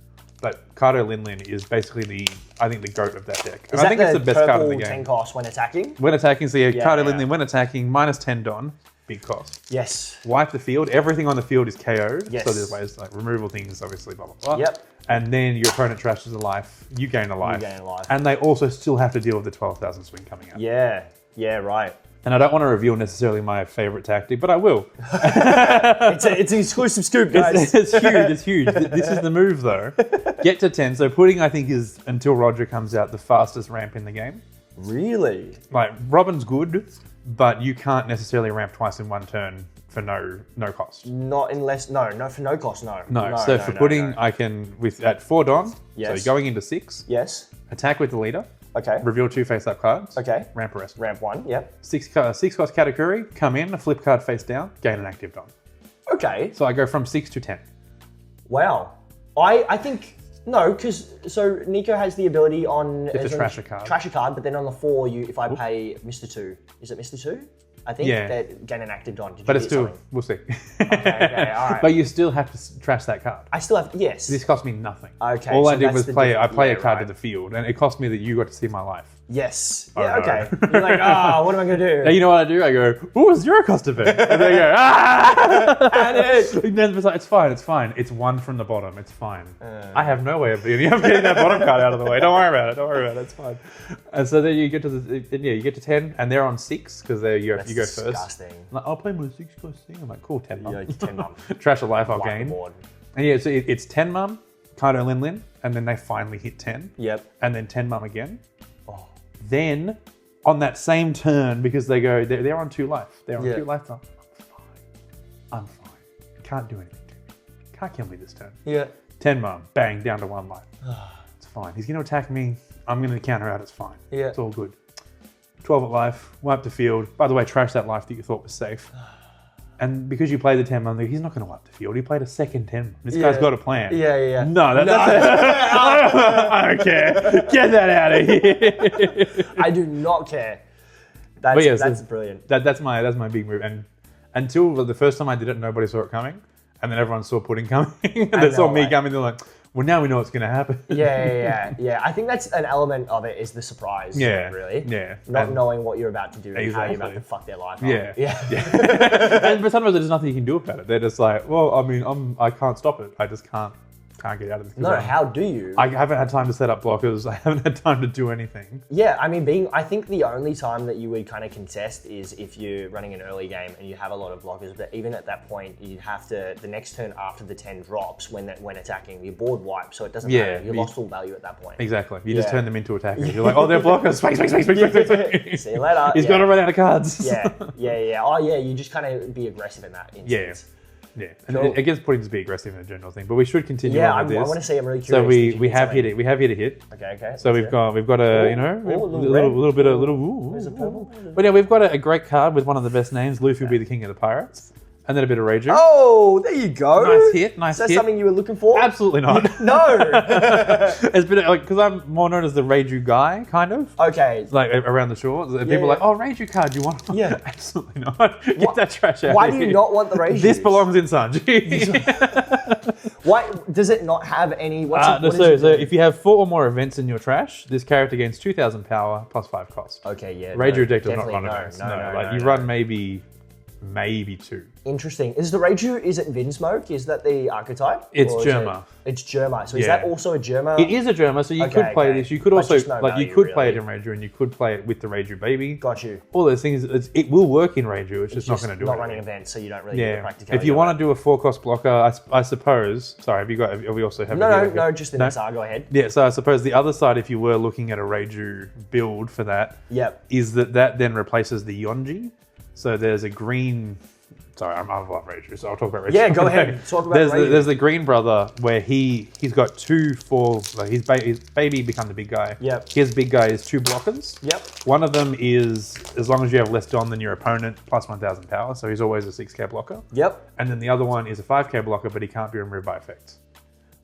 but Kato Lin is basically I think the GOAT of that deck. And I think it's the best card in the game. 10 cost when attacking? When attacking, so Kato Lin when attacking, minus 10 Don. Big cost. Yes. Wipe the field. Everything on the field is KO'd. Yes. So there's ways like removal things, obviously, blah, blah, blah. Yep. And then your opponent trashes a life. You gain a life. And they also still have to deal with the 12,000 swing coming out. Yeah. Yeah, right. And I don't want to reveal necessarily my favorite tactic, but I will. It's an exclusive scoop, guys. It's huge. It's huge. This is the move, though. Get to 10. So Pudding, I think, is, until Roger comes out, the fastest ramp in the game. Really? Like, Robin's good, but you can't necessarily ramp twice in one turn for no cost. Not unless, for no cost, no. No, so for Pudding, I can, at 4 Don, yes. So going into 6. Yes. Attack with the leader. Okay. Reveal 2 face-up cards. Okay. Ramp a rest. Ramp 1, yep. 6 cost Katakuri, come in, a flip card face down, gain an active Don. Okay. So I go from 6 to 10. Wow. I think... No, because Nico has the ability on to trash a card. Trash a card, but then on the 4, if I pay Mr. 2, is it Mr. 2? I think that gain an active Don. But it's still, we'll see. Okay, all right. But you still have to trash that card. I still have, yes. This cost me nothing. Okay. All I did was play a card to the field, and it cost me that you got to see my life. Yes. Oh, Yeah, no. okay. You're like, what am I going to do? Now, you know what I do? I go, ooh, 0 cost event. And they go, And it. And then it's like, it's fine. It's 1 from the bottom. It's fine. I have no way of getting that bottom card out of the way. Don't worry about it. It's fine. And so then you get to you get to 10, and they're on 6 because you go first. Disgusting. I'm like, I'll play my 6 cost thing. I'm like, cool, 10 mum. Yeah, 10 mum. Trash a life, I'll Wipe the gain. board. And yeah, so it's 10 mum, Kaido Lin, and then they finally hit 10. Yep. And then 10 mum again. Oh. Then on that same turn, because they go, they're on 2 life. They're on 2 life. I'm fine. Can't do anything to me. Can't kill me this turn. Yeah. 10 mum, bang, down to 1 life. It's fine. He's going to attack me. I'm going to counter out. It's fine. Yeah. It's all good. 12 at life, wipe the field. By the way, trash that life that you thought was safe. And because you played the 10 mum, he's not going to wipe the field. He played a second 10 mum. This guy's got a plan. Yeah. No, that's it. I don't care. Get that out of here. I do not care. That's brilliant. That's my big move. And until the first time I did it, nobody saw it coming. And then everyone saw Pudding coming. And they saw me coming. They're like, well, now we know what's going to happen. Yeah. I think that's an element of it is the surprise. Yeah. Really. Yeah. Not knowing what you're about to do and how Exactly. you're about to fuck their life Yeah. up. Yeah. But sometimes there's nothing you can do about it. They're just like, well, I mean, I can't stop it. I just can't get out of this. No, how do you? I haven't had time to set up blockers. I haven't had time to do anything. Yeah, I mean, I think the only time that you would kind of contest is if you're running an early game and you have a lot of blockers. But even at that point, you'd have to, the next turn after the 10 drops, when attacking, your board wipes, so it doesn't matter. You lost all value at that point. Exactly. You just turn them into attackers. You're like, oh, they're blockers. Space. See you later. He's got to run out of cards. Yeah. Oh, yeah, you just kind of be aggressive in that instance. Yeah, and against Pudding to be aggressive in a general thing, but we should continue on with this. I want to say I'm really So curious. we have hit it. We have hit a hit. Okay. So we've got a There's a purple. But yeah, we've got a great card with one of the best names. Luffy will be the king of the pirates, and then a bit of Reiju. Oh, there you go. Nice hit. Is that something you were looking for? Absolutely not. No. It's been like because I'm more known as the Reiju guy, kind of. Okay. Like around the shore, people are like, "Oh, Reiju card, you want?" Yeah. Absolutely not. Get that trash out. Why of do here. you not want the Reiju? This belongs in Sanji. Why does it not have any? What So if you have 4 or more events in your trash, this character gains 2,000 power plus 5 cost. Okay, yeah. Reiju deck does not run definitely events. No, you run maybe 2. Interesting. Is the Reiju, is it Vinsmoke? Is that the archetype? It's Or is Germa. It's Germa. So is that also a Germa? It is a Germa, so you could play this. You could also just no you value, could play it really. in Reiju, and you could play it with the Reiju baby. Got you. All those things. It will work in Reiju. It's just not going to do not anything. running events, so you don't really get the Yeah. practicality. If you of want to do a 4-cost blocker, I suppose. Sorry, have we also have? No, just in SR. Go ahead. Yeah, so I suppose the other side, if you were looking at a Reiju build for that, Yep. is that then replaces the Yonji. So there's a green. Sorry, I love Reiju, so I'll talk about Reiju. Yeah, go ahead. Talk about Reiju. There's the green brother where he's got 2 4. Like his baby become the big guy. Yep. His big guy is 2 blockers. Yep. One of them is as long as you have less Don than your opponent, plus 1,000 power. So he's always a 6k blocker. Yep. And then the other one is a 5k blocker, but he can't be removed by effects.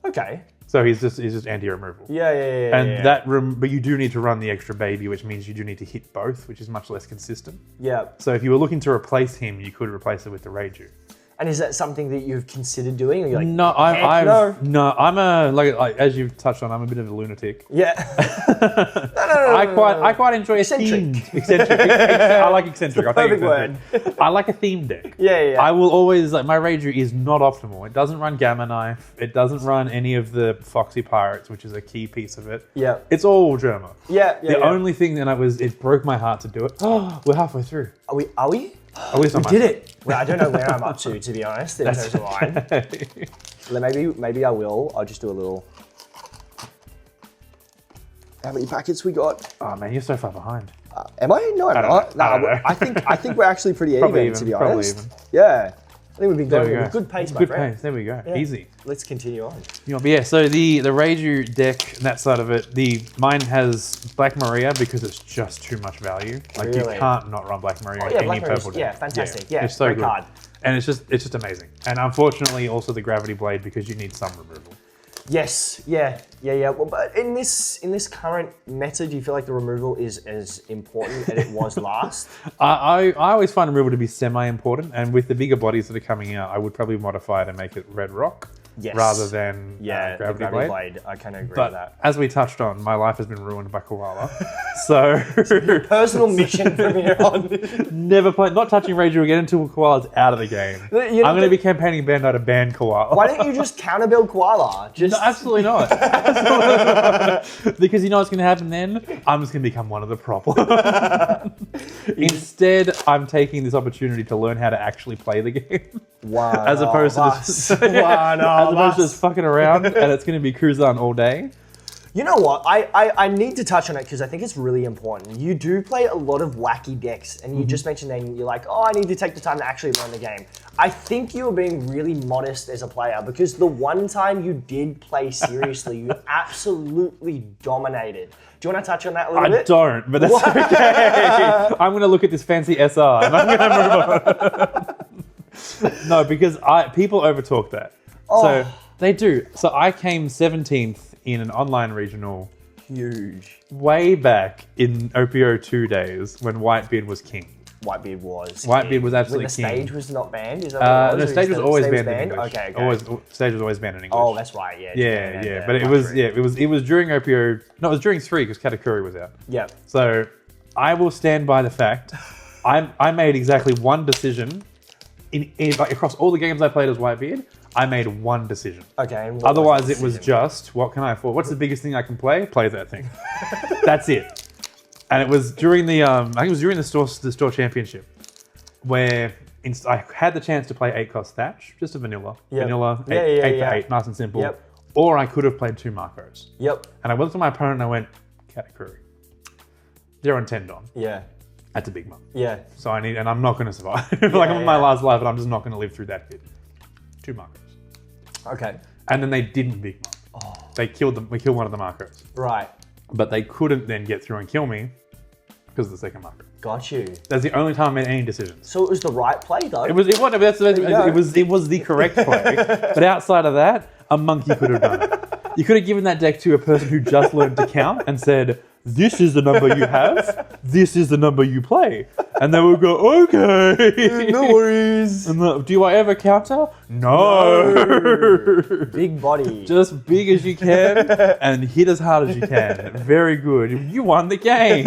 Okay. So he's just anti-removal. Yeah. And but you do need to run the extra baby, which means you do need to hit both, which is much less consistent. Yeah. So if you were looking to replace him, you could replace it with the Reiju. And is that something that you've considered doing? Or you're like, No, no. I'm a like as you've touched on, I'm a bit of a lunatic. Yeah. I quite enjoy Eccentric. eccentric. I like eccentric. I think Perfect eccentric. I like a theme deck. Yeah. I will always like my Reiju is not optimal. It doesn't run Gamma Knife. It doesn't run any of the Foxy Pirates, which is a key piece of it. Yeah. It's all Germa. Yeah. The only thing that it broke my heart to do it. Oh, we're halfway through. Are we? At least We did it. Well, I don't know where I'm up to be honest, in terms of mine. Maybe I will. I'll just do a little. How many packets we got? Oh man, you're so far behind. Am I? No, I'm not. I don't know. I think we're actually pretty Probably even, to be even, probably honest. even. Yeah. I think we've been going There we with go. a good pace, my Good friend. pace. There we go. Yeah. Easy. Let's continue on. But yeah, so the Reiju deck, that side of it, mine has Black Maria because it's just too much value. Like Really? you can't not run Black Maria Oh, in yeah, any Black Maria's- purple deck. yeah, fantastic. Yeah, it's so great good. card. And it's just amazing. And unfortunately, also the Gravity Blade because you need some removal. Yes. Yeah. Well, but in this current meta, do you feel like the removal is as important as it was last? I always find removal to be semi-important, and with the bigger bodies that are coming out, I would probably modify it and make it Red Rock. Yes. rather than the Gravity Blade. I can agree But with that. as we touched on, my life has been ruined by Koala. So Personal mission from here on. never play, not touching Rage again until Koala's out of the game. You know, I'm going to be campaigning Bandai to ban Koala. Why don't you just counter build Koala? Just No, absolutely not. Absolutely not. Because you know what's going to happen then? I'm just going to become one of the problem. Instead, I'm taking this opportunity to learn how to actually play the game. As opposed to just fucking around, and it's going to be Cruzan all day. You know what? I need to touch on it because I think it's really important. You do play a lot of wacky decks, and you just mentioned then you're like, oh, I need to take the time to actually learn the game. I think you were being really modest as a player because the one time you did play seriously, you absolutely dominated. Do you want to touch on that a little bit? I don't, but that's okay. I'm going to look at this fancy SR and I'm going to move on. No, because people overtalk that. Oh. So they do. So I came 17th in an online regional Huge. way back in OP-02 days when Whitebeard was king. Whitebeard was. Whitebeard was absolutely when the king. stage was not banned? Is that what it was? No, stage was always banned in English. Okay. Stage was always banned in English. Oh, that's right. Yeah. Yeah. But it was during OPO. No, it was during 3 because Katakuri was out. Yeah. So I will stand by the fact I made exactly one decision like, across all the games I played as Whitebeard. I made one decision. Okay. And otherwise, it was just what can I afford? What's the biggest thing I can play? Play that thing. That's it. And it was during the I think it was during the store championship where I had the chance to play 8-cost Thatch, just a vanilla, 8 to 8, nice and simple. Yep. Or I could have played 2 Marcos. Yep. And I went to my opponent and I went Katakuri. 0 and 10 Don. Yeah. That's a big mum. Yeah. So and I'm not going to survive. Like I'm in my last life, and I'm just not going to live through that hit. 2 Marcos. Okay. And then they didn't big mum. Oh. They killed them. We killed one of the Marcos. Right. But they couldn't then get through and kill me because of the second Marco. Got you. That's the only time I made any decisions. So it was the right play, though. It was the correct play. But outside of that, a monkey could have done it. You could have given that deck to a person who just learned to count and said, this is the number you have, this is the number you play. And they would go, okay. No worries. And do I ever counter? No. Big body. Just big as you can and hit as hard as you can. Very good. You won the game.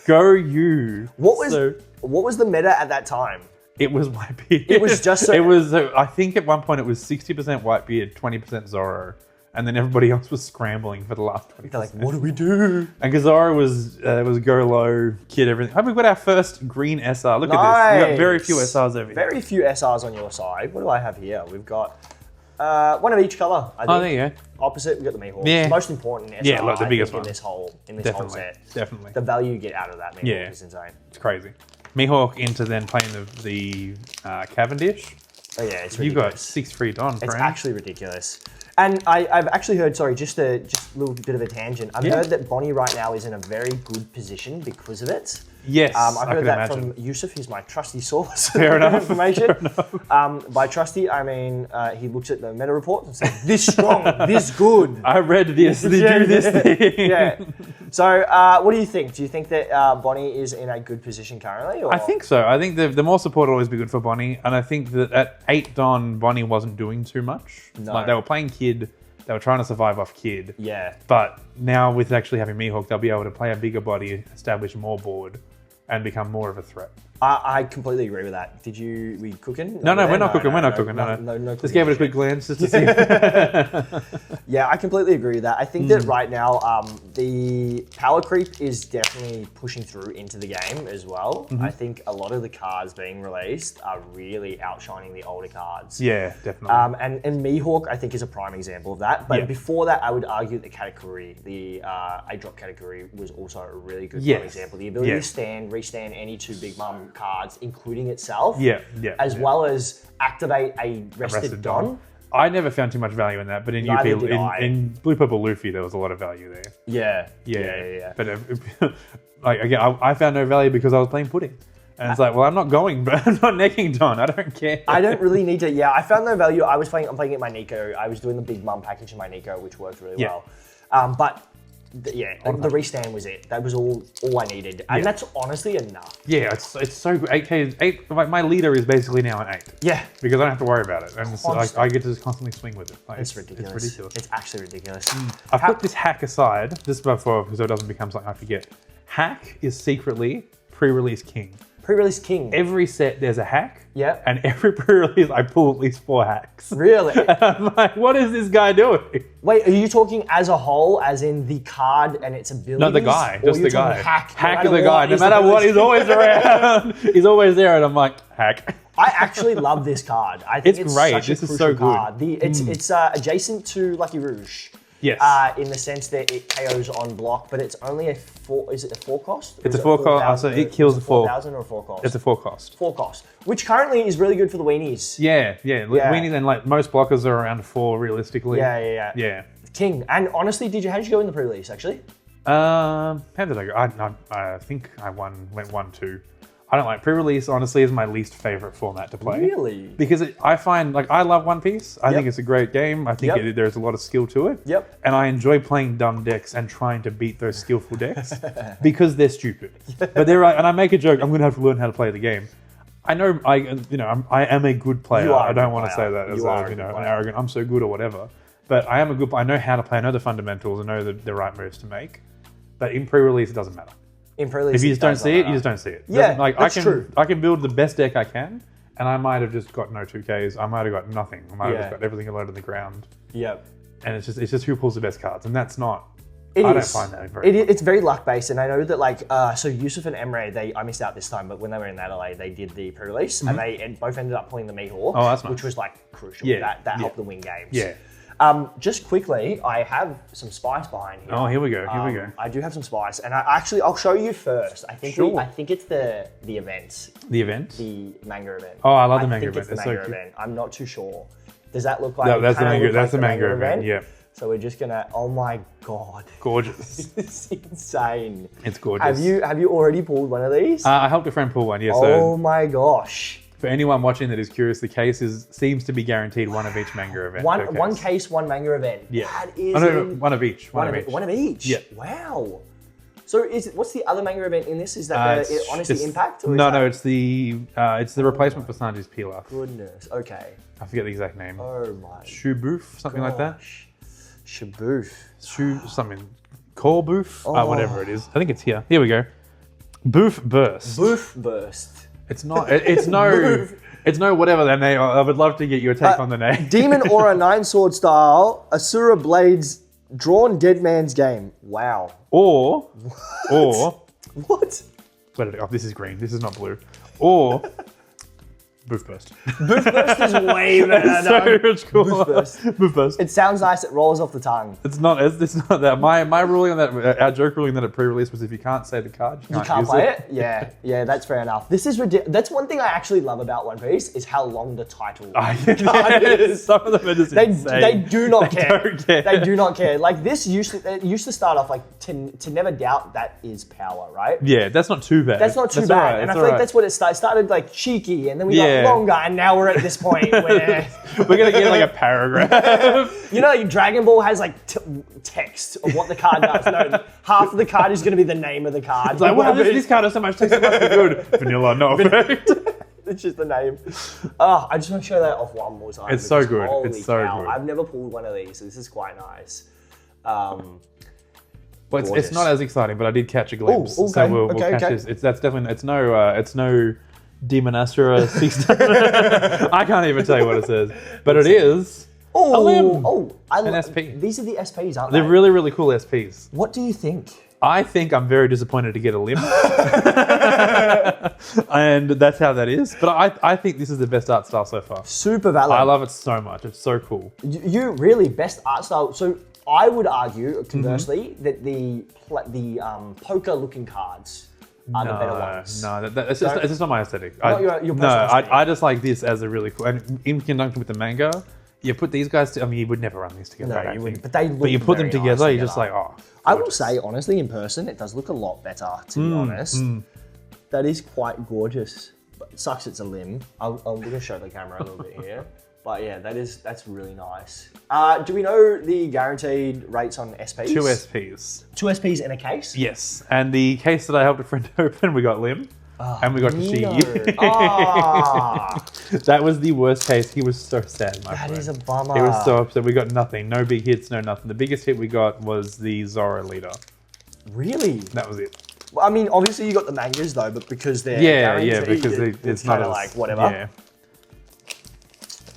Go you. What was the meta at that time? It was Whitebeard. It was just so... It was, I think at one point it was 60% Whitebeard, 20% Zoro. And then everybody else was scrambling for the last 20%. They're like, what do we do? And because Zoro was go low, kid, everything. Oh, we've got our first green SR. Look at this. We've got very few SRs over here. Very few SRs on your side. What do I have here? We've got one of each color, I think. Oh, there you go. Opposite, we've got the Mihawk. Yeah. The most important SR, yeah, look, the biggest in one. this whole set. Definitely. The value you get out of that Mihawk is insane. It's crazy. Mihawk into then playing the Cavendish. Oh yeah, it's ridiculous. You got 6 free Don, It's actually ridiculous. And I've actually heard, sorry, just a little bit of a tangent. I've heard that Bonnie right now is in a very good position because of it. Yes, I've heard that from Yusuf, who's my trusty source Fair enough. information. Fair enough. By trusty, I mean he looks at the meta report and says, this strong, this good. I read this, they do this thing. Yeah. So what do you think? Do you think that Bonnie is in a good position currently? Or? I think so. I think the more support will always be good for Bonnie. And I think that at 8 Don, Bonnie wasn't doing too much. No. Like they were playing Kid. They were trying to survive off Kid. Yeah. But now with actually having Mihawk, they'll be able to play a bigger body, establish more board, and become more of a threat. I completely agree with that. We cooking? No, we're not cooking. We're not cooking. No. Just gave it a quick glance just to see. Yeah, I completely agree with that. I think that right now the power creep is definitely pushing through into the game as well. I think a lot of the cards being released are really outshining the older cards. Yeah, definitely. And Mihawk, I think, is a prime example of that. But before that, I would argue the category, the A-drop category, was also a really good prime example. The ability to restand any 2 big mum cards, including itself, as well as activate a rested Don. I never found too much value in that, but in Blue Purple Luffy, there was a lot of value there. Yeah. But like again, I found no value because I was playing Pudding. And it's like, well, I'm not going, but I'm not necking Don. I don't care. I don't really need to. Yeah, I found no value. I'm playing it my Nico. I was doing the big mum package in my Nico, which worked really well. But Yeah, the restand was it. That was all I needed, and that's honestly enough. Yeah, it's so good. 8K, like my leader is basically now an 8. Yeah, because I don't have to worry about it, and it's like I get to just constantly swing with it. Like, it's ridiculous. It's ridiculous. It's actually ridiculous. I put this hack aside just before, so it doesn't become something I forget. Hack is secretly pre-release king. Pre-release king. Every set there's a hack. Yeah. And every pre-release I pull at least 4 hacks. Really? And I'm like, what is this guy doing? Wait, are you talking as a whole, as in the card and its abilities? No, the guy, just the guy. Hack of the guy. No matter what, he's always around. He's always there, and I'm like, hack. I actually love this card. I think it's great. Such This a is so good. card. It's adjacent to Lucky Rouge. Yes. In the sense that it KOs on block, but it's only a 4. Is it a 4 cost? It's a 4 cost. So it kills the 4,000 or a 4 cost. It's a 4 cost. 4 cost, which currently is really good for the weenies. Yeah. Weenies, and like most blockers are around 4 realistically. Yeah. King. And honestly, how did you go in the pre-release actually? How did I go? I think I went 1-2. I don't like pre-release. Honestly, is my least favorite format to play. Really? Because I find I love One Piece. I think it's a great game. I think there's a lot of skill to it. Yep. And I enjoy playing dumb decks and trying to beat those skillful decks because they're stupid. But they're right. And I make a joke. I'm going to have to learn how to play the game. I know. I am a good player. I don't want to say that as an arrogant. I'm so good or whatever. But I am a good. I know how to play. I know the fundamentals. I know the right moves to make. But in pre-release, it doesn't matter. In pre-release, if you just don't see it, you just don't see it. Yeah, that's true. I can build the best deck I can, and I might have just got no 2Ks. I might have got nothing. I might have just got everything alone on the ground. Yep. And it's just who pulls the best cards, and that's not. I don't find that very. It's very luck based, and I know that so Yusuf and Emre, I missed out this time, but when they were in Adelaide, they did the pre-release, and they both ended up pulling the Mihawk, that's nice. Which was crucial. Yeah. That helped them win games. Yeah. Just quickly, I have some spice behind here. Oh, here we go. I do have some spice, and I'll show you first. I think I think it's the event. The event? The manga event. Oh, I love the manga event. It's the manga event. I'm not too sure. Does that look like? No, that's the manga. That's the manga event. Yeah. So we're just gonna. Oh my god. Gorgeous. It's insane. It's gorgeous. Have you already pulled one of these? I helped a friend pull one. Yeah. Oh my gosh. For anyone watching that is curious, the case seems to be guaranteed one of each manga event. One case, one manga event. Yeah. That is one of each. One of each. Yeah. Wow. So what's the other manga event in this? Is that Honesty Impact? Or no, it's the replacement for Sanji's Pilaf. Goodness. Okay. I forget the exact name. Oh my. Shuboof, something like that. Shaboof. Something. Korboof? Whatever it is. I think it's here. Here we go. Boof Burst. Boof Burst. It's not. It's no. It's no whatever that name. I would love to get your take on the name. Demon Aura 9 sword style Asura Blades drawn dead man's game. Wow. Or. What? This is green. This is not blue. Or. Boof Burst. Boof Burst is way better. So much cooler. Boof Burst. It sounds nice. It rolls off the tongue. It's not that. My ruling on that, our joke ruling that at pre-release was if you can't say the card, you can't play it. Yeah, that's fair enough. This is ridiculous. That's one thing I actually love about One Piece is how long the title is. Some of them are just insane. They do not care. Don't care. They do not care. Like this used to start off to never doubt that is power, right? Yeah, that's not too bad. That's not too bad. Right, and I feel like that's what it started. It started like cheeky, and then we got longer, and now we're at this point where we're gonna get like a paragraph. You know, like Dragon Ball has like text of what the card does. No, half of the card is gonna be the name of the card. It's like, wow, this card has so much text. It must be good. Vanilla, no effect. It's just the name. I just want to show that off one more time. It's so good. It's so good. I've never pulled one of these, so this is quite nice. Well, it's not as exciting, but I did catch a glimpse. Ooh, okay, so we'll catch this. That's definitely. It's no Demon Asura 16. I can't even tell you what it says, but it is a limb. An SP. These are the SPs, aren't they? They're really, really cool SPs. What do you think? I think I'm very disappointed to get a limb. And that's how that is. But I think this is the best art style so far. Super valid. I love it so much. It's so cool. You really best art style. So I would argue, conversely, that the poker-looking cards are the better ones. No, it's just not my aesthetic. Your aesthetic. I just like this as a really cool, and in conjunction with the manga, you put these guys. You would never run these together. No, you wouldn't. But they look. But you put them very together, nice you're just like, oh. I will say, honestly, in person, it does look a lot better. To be honest, that is quite gorgeous. But it sucks. It's a limb. I'm going to show the camera a little bit here. But yeah, that's really nice. Do we know the guaranteed rates on SPs? 2 SPs. 2 SPs in a case? Yes. And the case that I helped a friend open, we got Lim. And we got Tashigi. That was the worst case. He was so sad, my friend. That is a bummer. He was so upset. We got nothing. No big hits, no nothing. The biggest hit we got was the Zoro leader. Really? That was it. Well, I mean, obviously you got the mangas though, but because they're because it's not kind of like whatever. Yeah.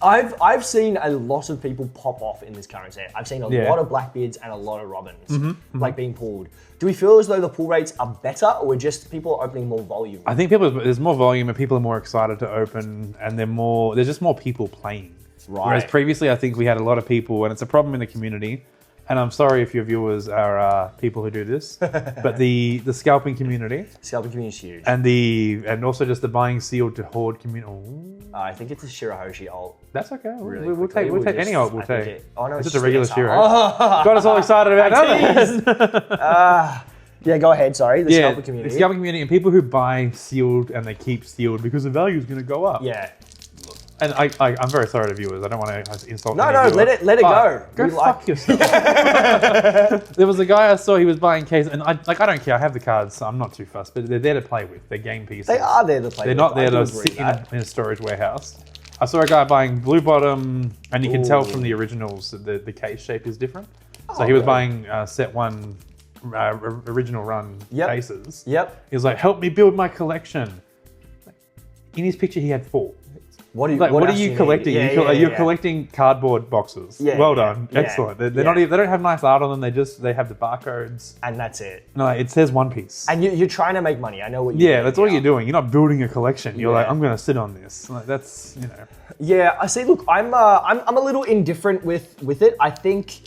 I've seen a lot of people pop off in this current set. I've seen a lot of Blackbeards and a lot of Robins like being pulled. Do we feel as though the pull rates are better, or just people are opening more volume? I think there's more volume and people are more excited to open, and there's just more people playing. Right. Whereas previously, I think we had a lot of people, and it's a problem in the community. And I'm sorry if your viewers are people who do this, but the scalping community. Scalping community is huge. And also just the buying sealed to hoard community. I think it's a Shirahoshi ult. That's okay. Really we'll take any ult. We'll take. Oh no, it's just a regular Shiro. Oh. Got us all excited about that. Yeah, go ahead. Sorry, the scalping community. The scalping community and people who buy sealed and they keep sealed because the value is going to go up. Yeah. And I'm very sorry to viewers. I don't want to insult. No, let it go. Go fuck yourself. There was a guy I saw. He was buying cases, and I don't care. I have the cards, so I'm not too fussed. But they're there to play with. They're game pieces. They are there to play. They're not there to sit in a storage warehouse. I saw a guy buying blue bottom, and you can tell from the originals that the case shape is different. So he was buying set 1 original run cases. Yep. He was like, "Help me build my collection." In his picture, he had 4. What are you collecting? You're collecting cardboard boxes. Yeah, well done. Yeah, excellent. They're not even, they don't have nice art on them. They have the barcodes. And that's it. No, it says One Piece. And you're trying to make money. I know what you're doing. Yeah, that's all you're doing. You're not building a collection. You're like, I'm going to sit on this. Like, that's, Yeah, I see. Look, I'm a little indifferent with it. I think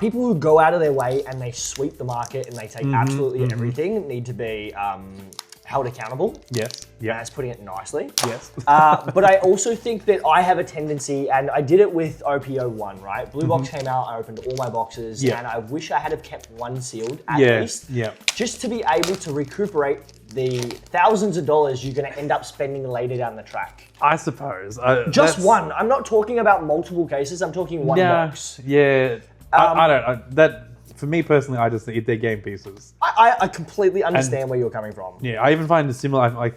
people who go out of their way and they sweep the market and they take absolutely everything need to be held accountable. Yes. Yeah. That's putting it nicely. Yes. But I also think that I have a tendency, and I did it with OP-01, right? Blue box came out, I opened all my boxes, and I wish I had have kept 1 sealed at least. Yeah. Just to be able to recuperate the thousands of dollars you're going to end up spending later down the track. I suppose. Just 1. I'm not talking about multiple cases. I'm talking 1 box. Yeah. I don't. For me personally, I just think they're game pieces. I completely understand where you're coming from. Yeah, I even find it similar.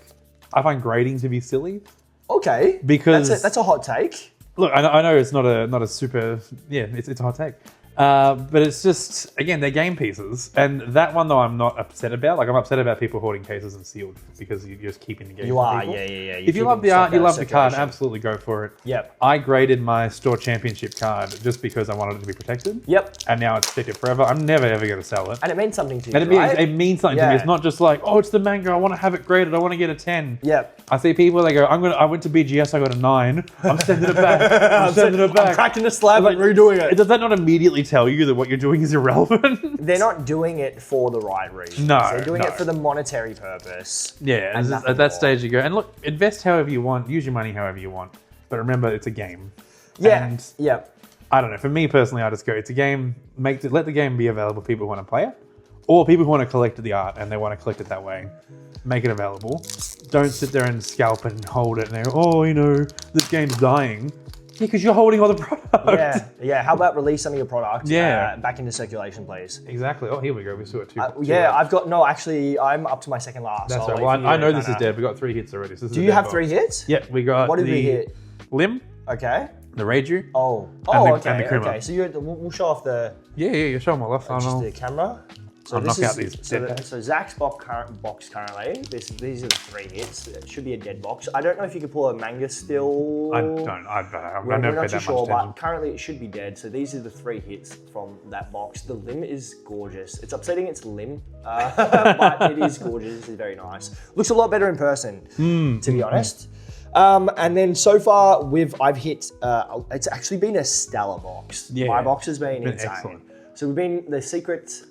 I find grading to be silly. Okay. Because that's a hot take. Look, I know it's not a super. Yeah, it's a hot take. But it's just, again, they're game pieces. And that one, though, I'm not upset about. Like, I'm upset about people hoarding cases and sealed because you're just keeping the game. You are, people. yeah. If you love the art, you love the card, absolutely go for it. Yep. I graded my store championship card just because I wanted it to be protected. Yep. And now it's protected forever. I'm never, ever going to sell it. And it meant something to you, and it means something to me. It's not just like, oh, it's the manga. I want to have it graded. I want to get a 10. Yep. I see people, they go, I went to BGS, I got a 9. I'm sending it back. I'm sending it back. I'm cracking the slab and redoing it. Does that not immediately tell you that what you're doing is irrelevant? They're not doing it for the right reason. No, they're doing it for the monetary purpose. Yeah, at that stage you go, and look, invest however you want, use your money however you want, but remember it's a game. Yeah. And yep. I don't know. For me personally, I just go, it's a game. Let the game be available for people who want to play it, or people who want to collect the art and they want to collect it that way. Make it available. Don't sit there and scalp and hold it and they go, oh, this game's dying. Yeah, because you're holding all the product. Yeah. How about release some of your product back into circulation, please? Exactly. Oh, here we go. We saw it too. I've got, no, actually, I'm up to my second last. That's right. Well, I know this is dead. We got 3 hits already. So do you have 3 hits? Yeah, we got what did we hit? Lim. Okay. The Reiju. Okay. And the Kuma. Okay, so we'll show off the... Yeah, you show them all off. Just the camera. So I'll knock out these so Zach's box currently, these are the 3 hits. It should be a dead box. I don't know if you could pull a manga still. I don't. We're never not paid too that much sure, attention. but currently it should be dead. So these are the 3 hits from that box. The limb is gorgeous. It's upsetting it's limb, but it is gorgeous. It's very nice. Looks a lot better in person, to be honest. And then so far I've hit, it's actually been a stellar box. Yeah, my box has been insane. Excellent. So we've been the secret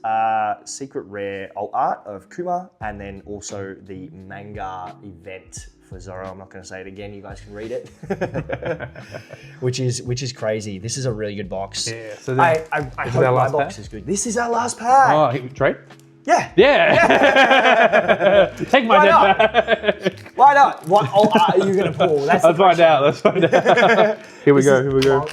rare alt art of Kuma, and then also the manga event for Zoro. I'm not going to say it again. You guys can read it, which is crazy. This is a really good box. Yeah. So I hope my box is good. This is our last pack. Oh, trade. Yeah. Yeah. Take my Why debt not? back. Why not? What are you going to pull? That's Let's find out. Let's find out. Here we go.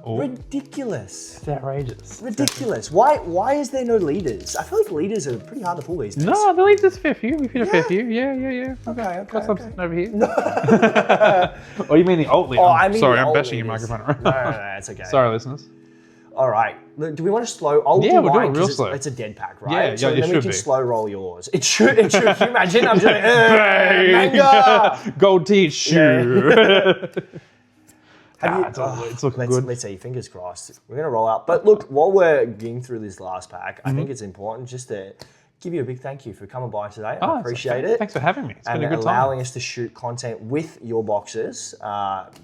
Oh, Ridiculous. it's outrageous. Ridiculous. Why is there no leaders? I feel like leaders are pretty hard to pull these days. No, the leader's fifth year. We've hit a fifth year. Yeah. Okay. Got something over here. Oh, you mean the alt leader? Oh, I mean sorry, the I'm old bashing your leaders. microphone. No, it's okay. Sorry, listeners. All right. Look, do we want to slow? I'll Yeah, do we'll do it mine real 'cause slow. It's a dead pack, right? Yeah, so it then we should can be. slow roll yours. It should. Can you imagine? I'm just like, Bang! manga. Gold teeth shoe. Have It's looking good. Let's see. Fingers crossed. We're gonna roll out. But look, while we're getting through this last pack, I think it's important just to give you a big thank you for coming by today. I appreciate it. Thanks for having me. It's been And a good allowing time. us to shoot content with your boxes.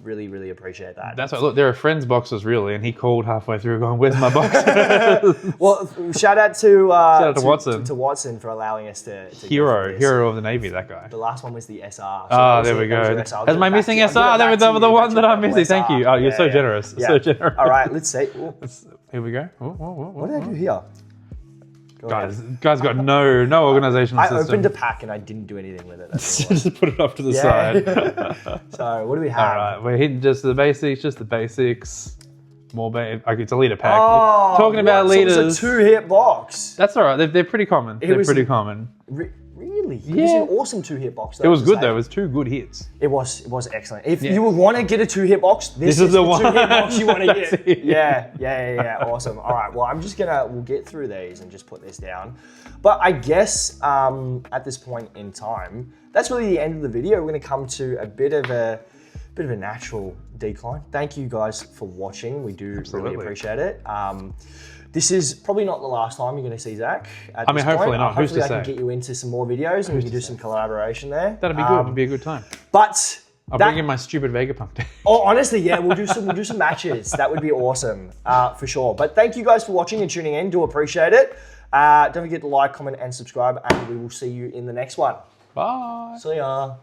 Really, really appreciate that. That's right. Look, there are friends' boxes really, and he called halfway through, going, "Where's my box?" Well, shout out to Watson. to Watson for allowing us to Hero of the Navy, that guy. The last one was the SR. Ah, there we go. That's my missing SR. That was the one that I'm missing. Thank you. Oh, you're so generous. Yeah. So generous. All right, let's see. Ooh, Here we go. what did I do here? Go ahead. Guys got no organizational I system. opened a pack and I didn't do anything with it. That's all. Just put it off to the side. So what do we All have? right, we're hitting just the basics. More it's a leader pack. Oh, Talking about what? So leaders. it's a 2-hit box. That's all right. They're pretty common. They're pretty common. Really? It was Yeah. an awesome 2-hit box. It was good though. It was 2 good hits. It was excellent. If you would want to get a 2-hit box, this is the the one. 2-hit box you want to That's get. it. Yeah. Awesome. All right. Well, I'm just we'll get through these and just put this down. But I guess at this point in time, that's really the end of the video. We're going to come to a bit of a natural decline. Thank you guys for watching. We do really appreciate it. This is probably not the last time you're going to see Zach. I mean, hopefully not. Who's Hopefully to I can say? get you into some more videos and we can do some collaboration there. That'd be good. It'd be a good time. But I'll bring in my stupid Vegapunk deck. Oh, honestly, yeah, we'll do some matches. That would be awesome, for sure. But thank you guys for watching and tuning in. Do appreciate it. Don't forget to like, comment, and subscribe, and we will see you in the next one. Bye. See ya.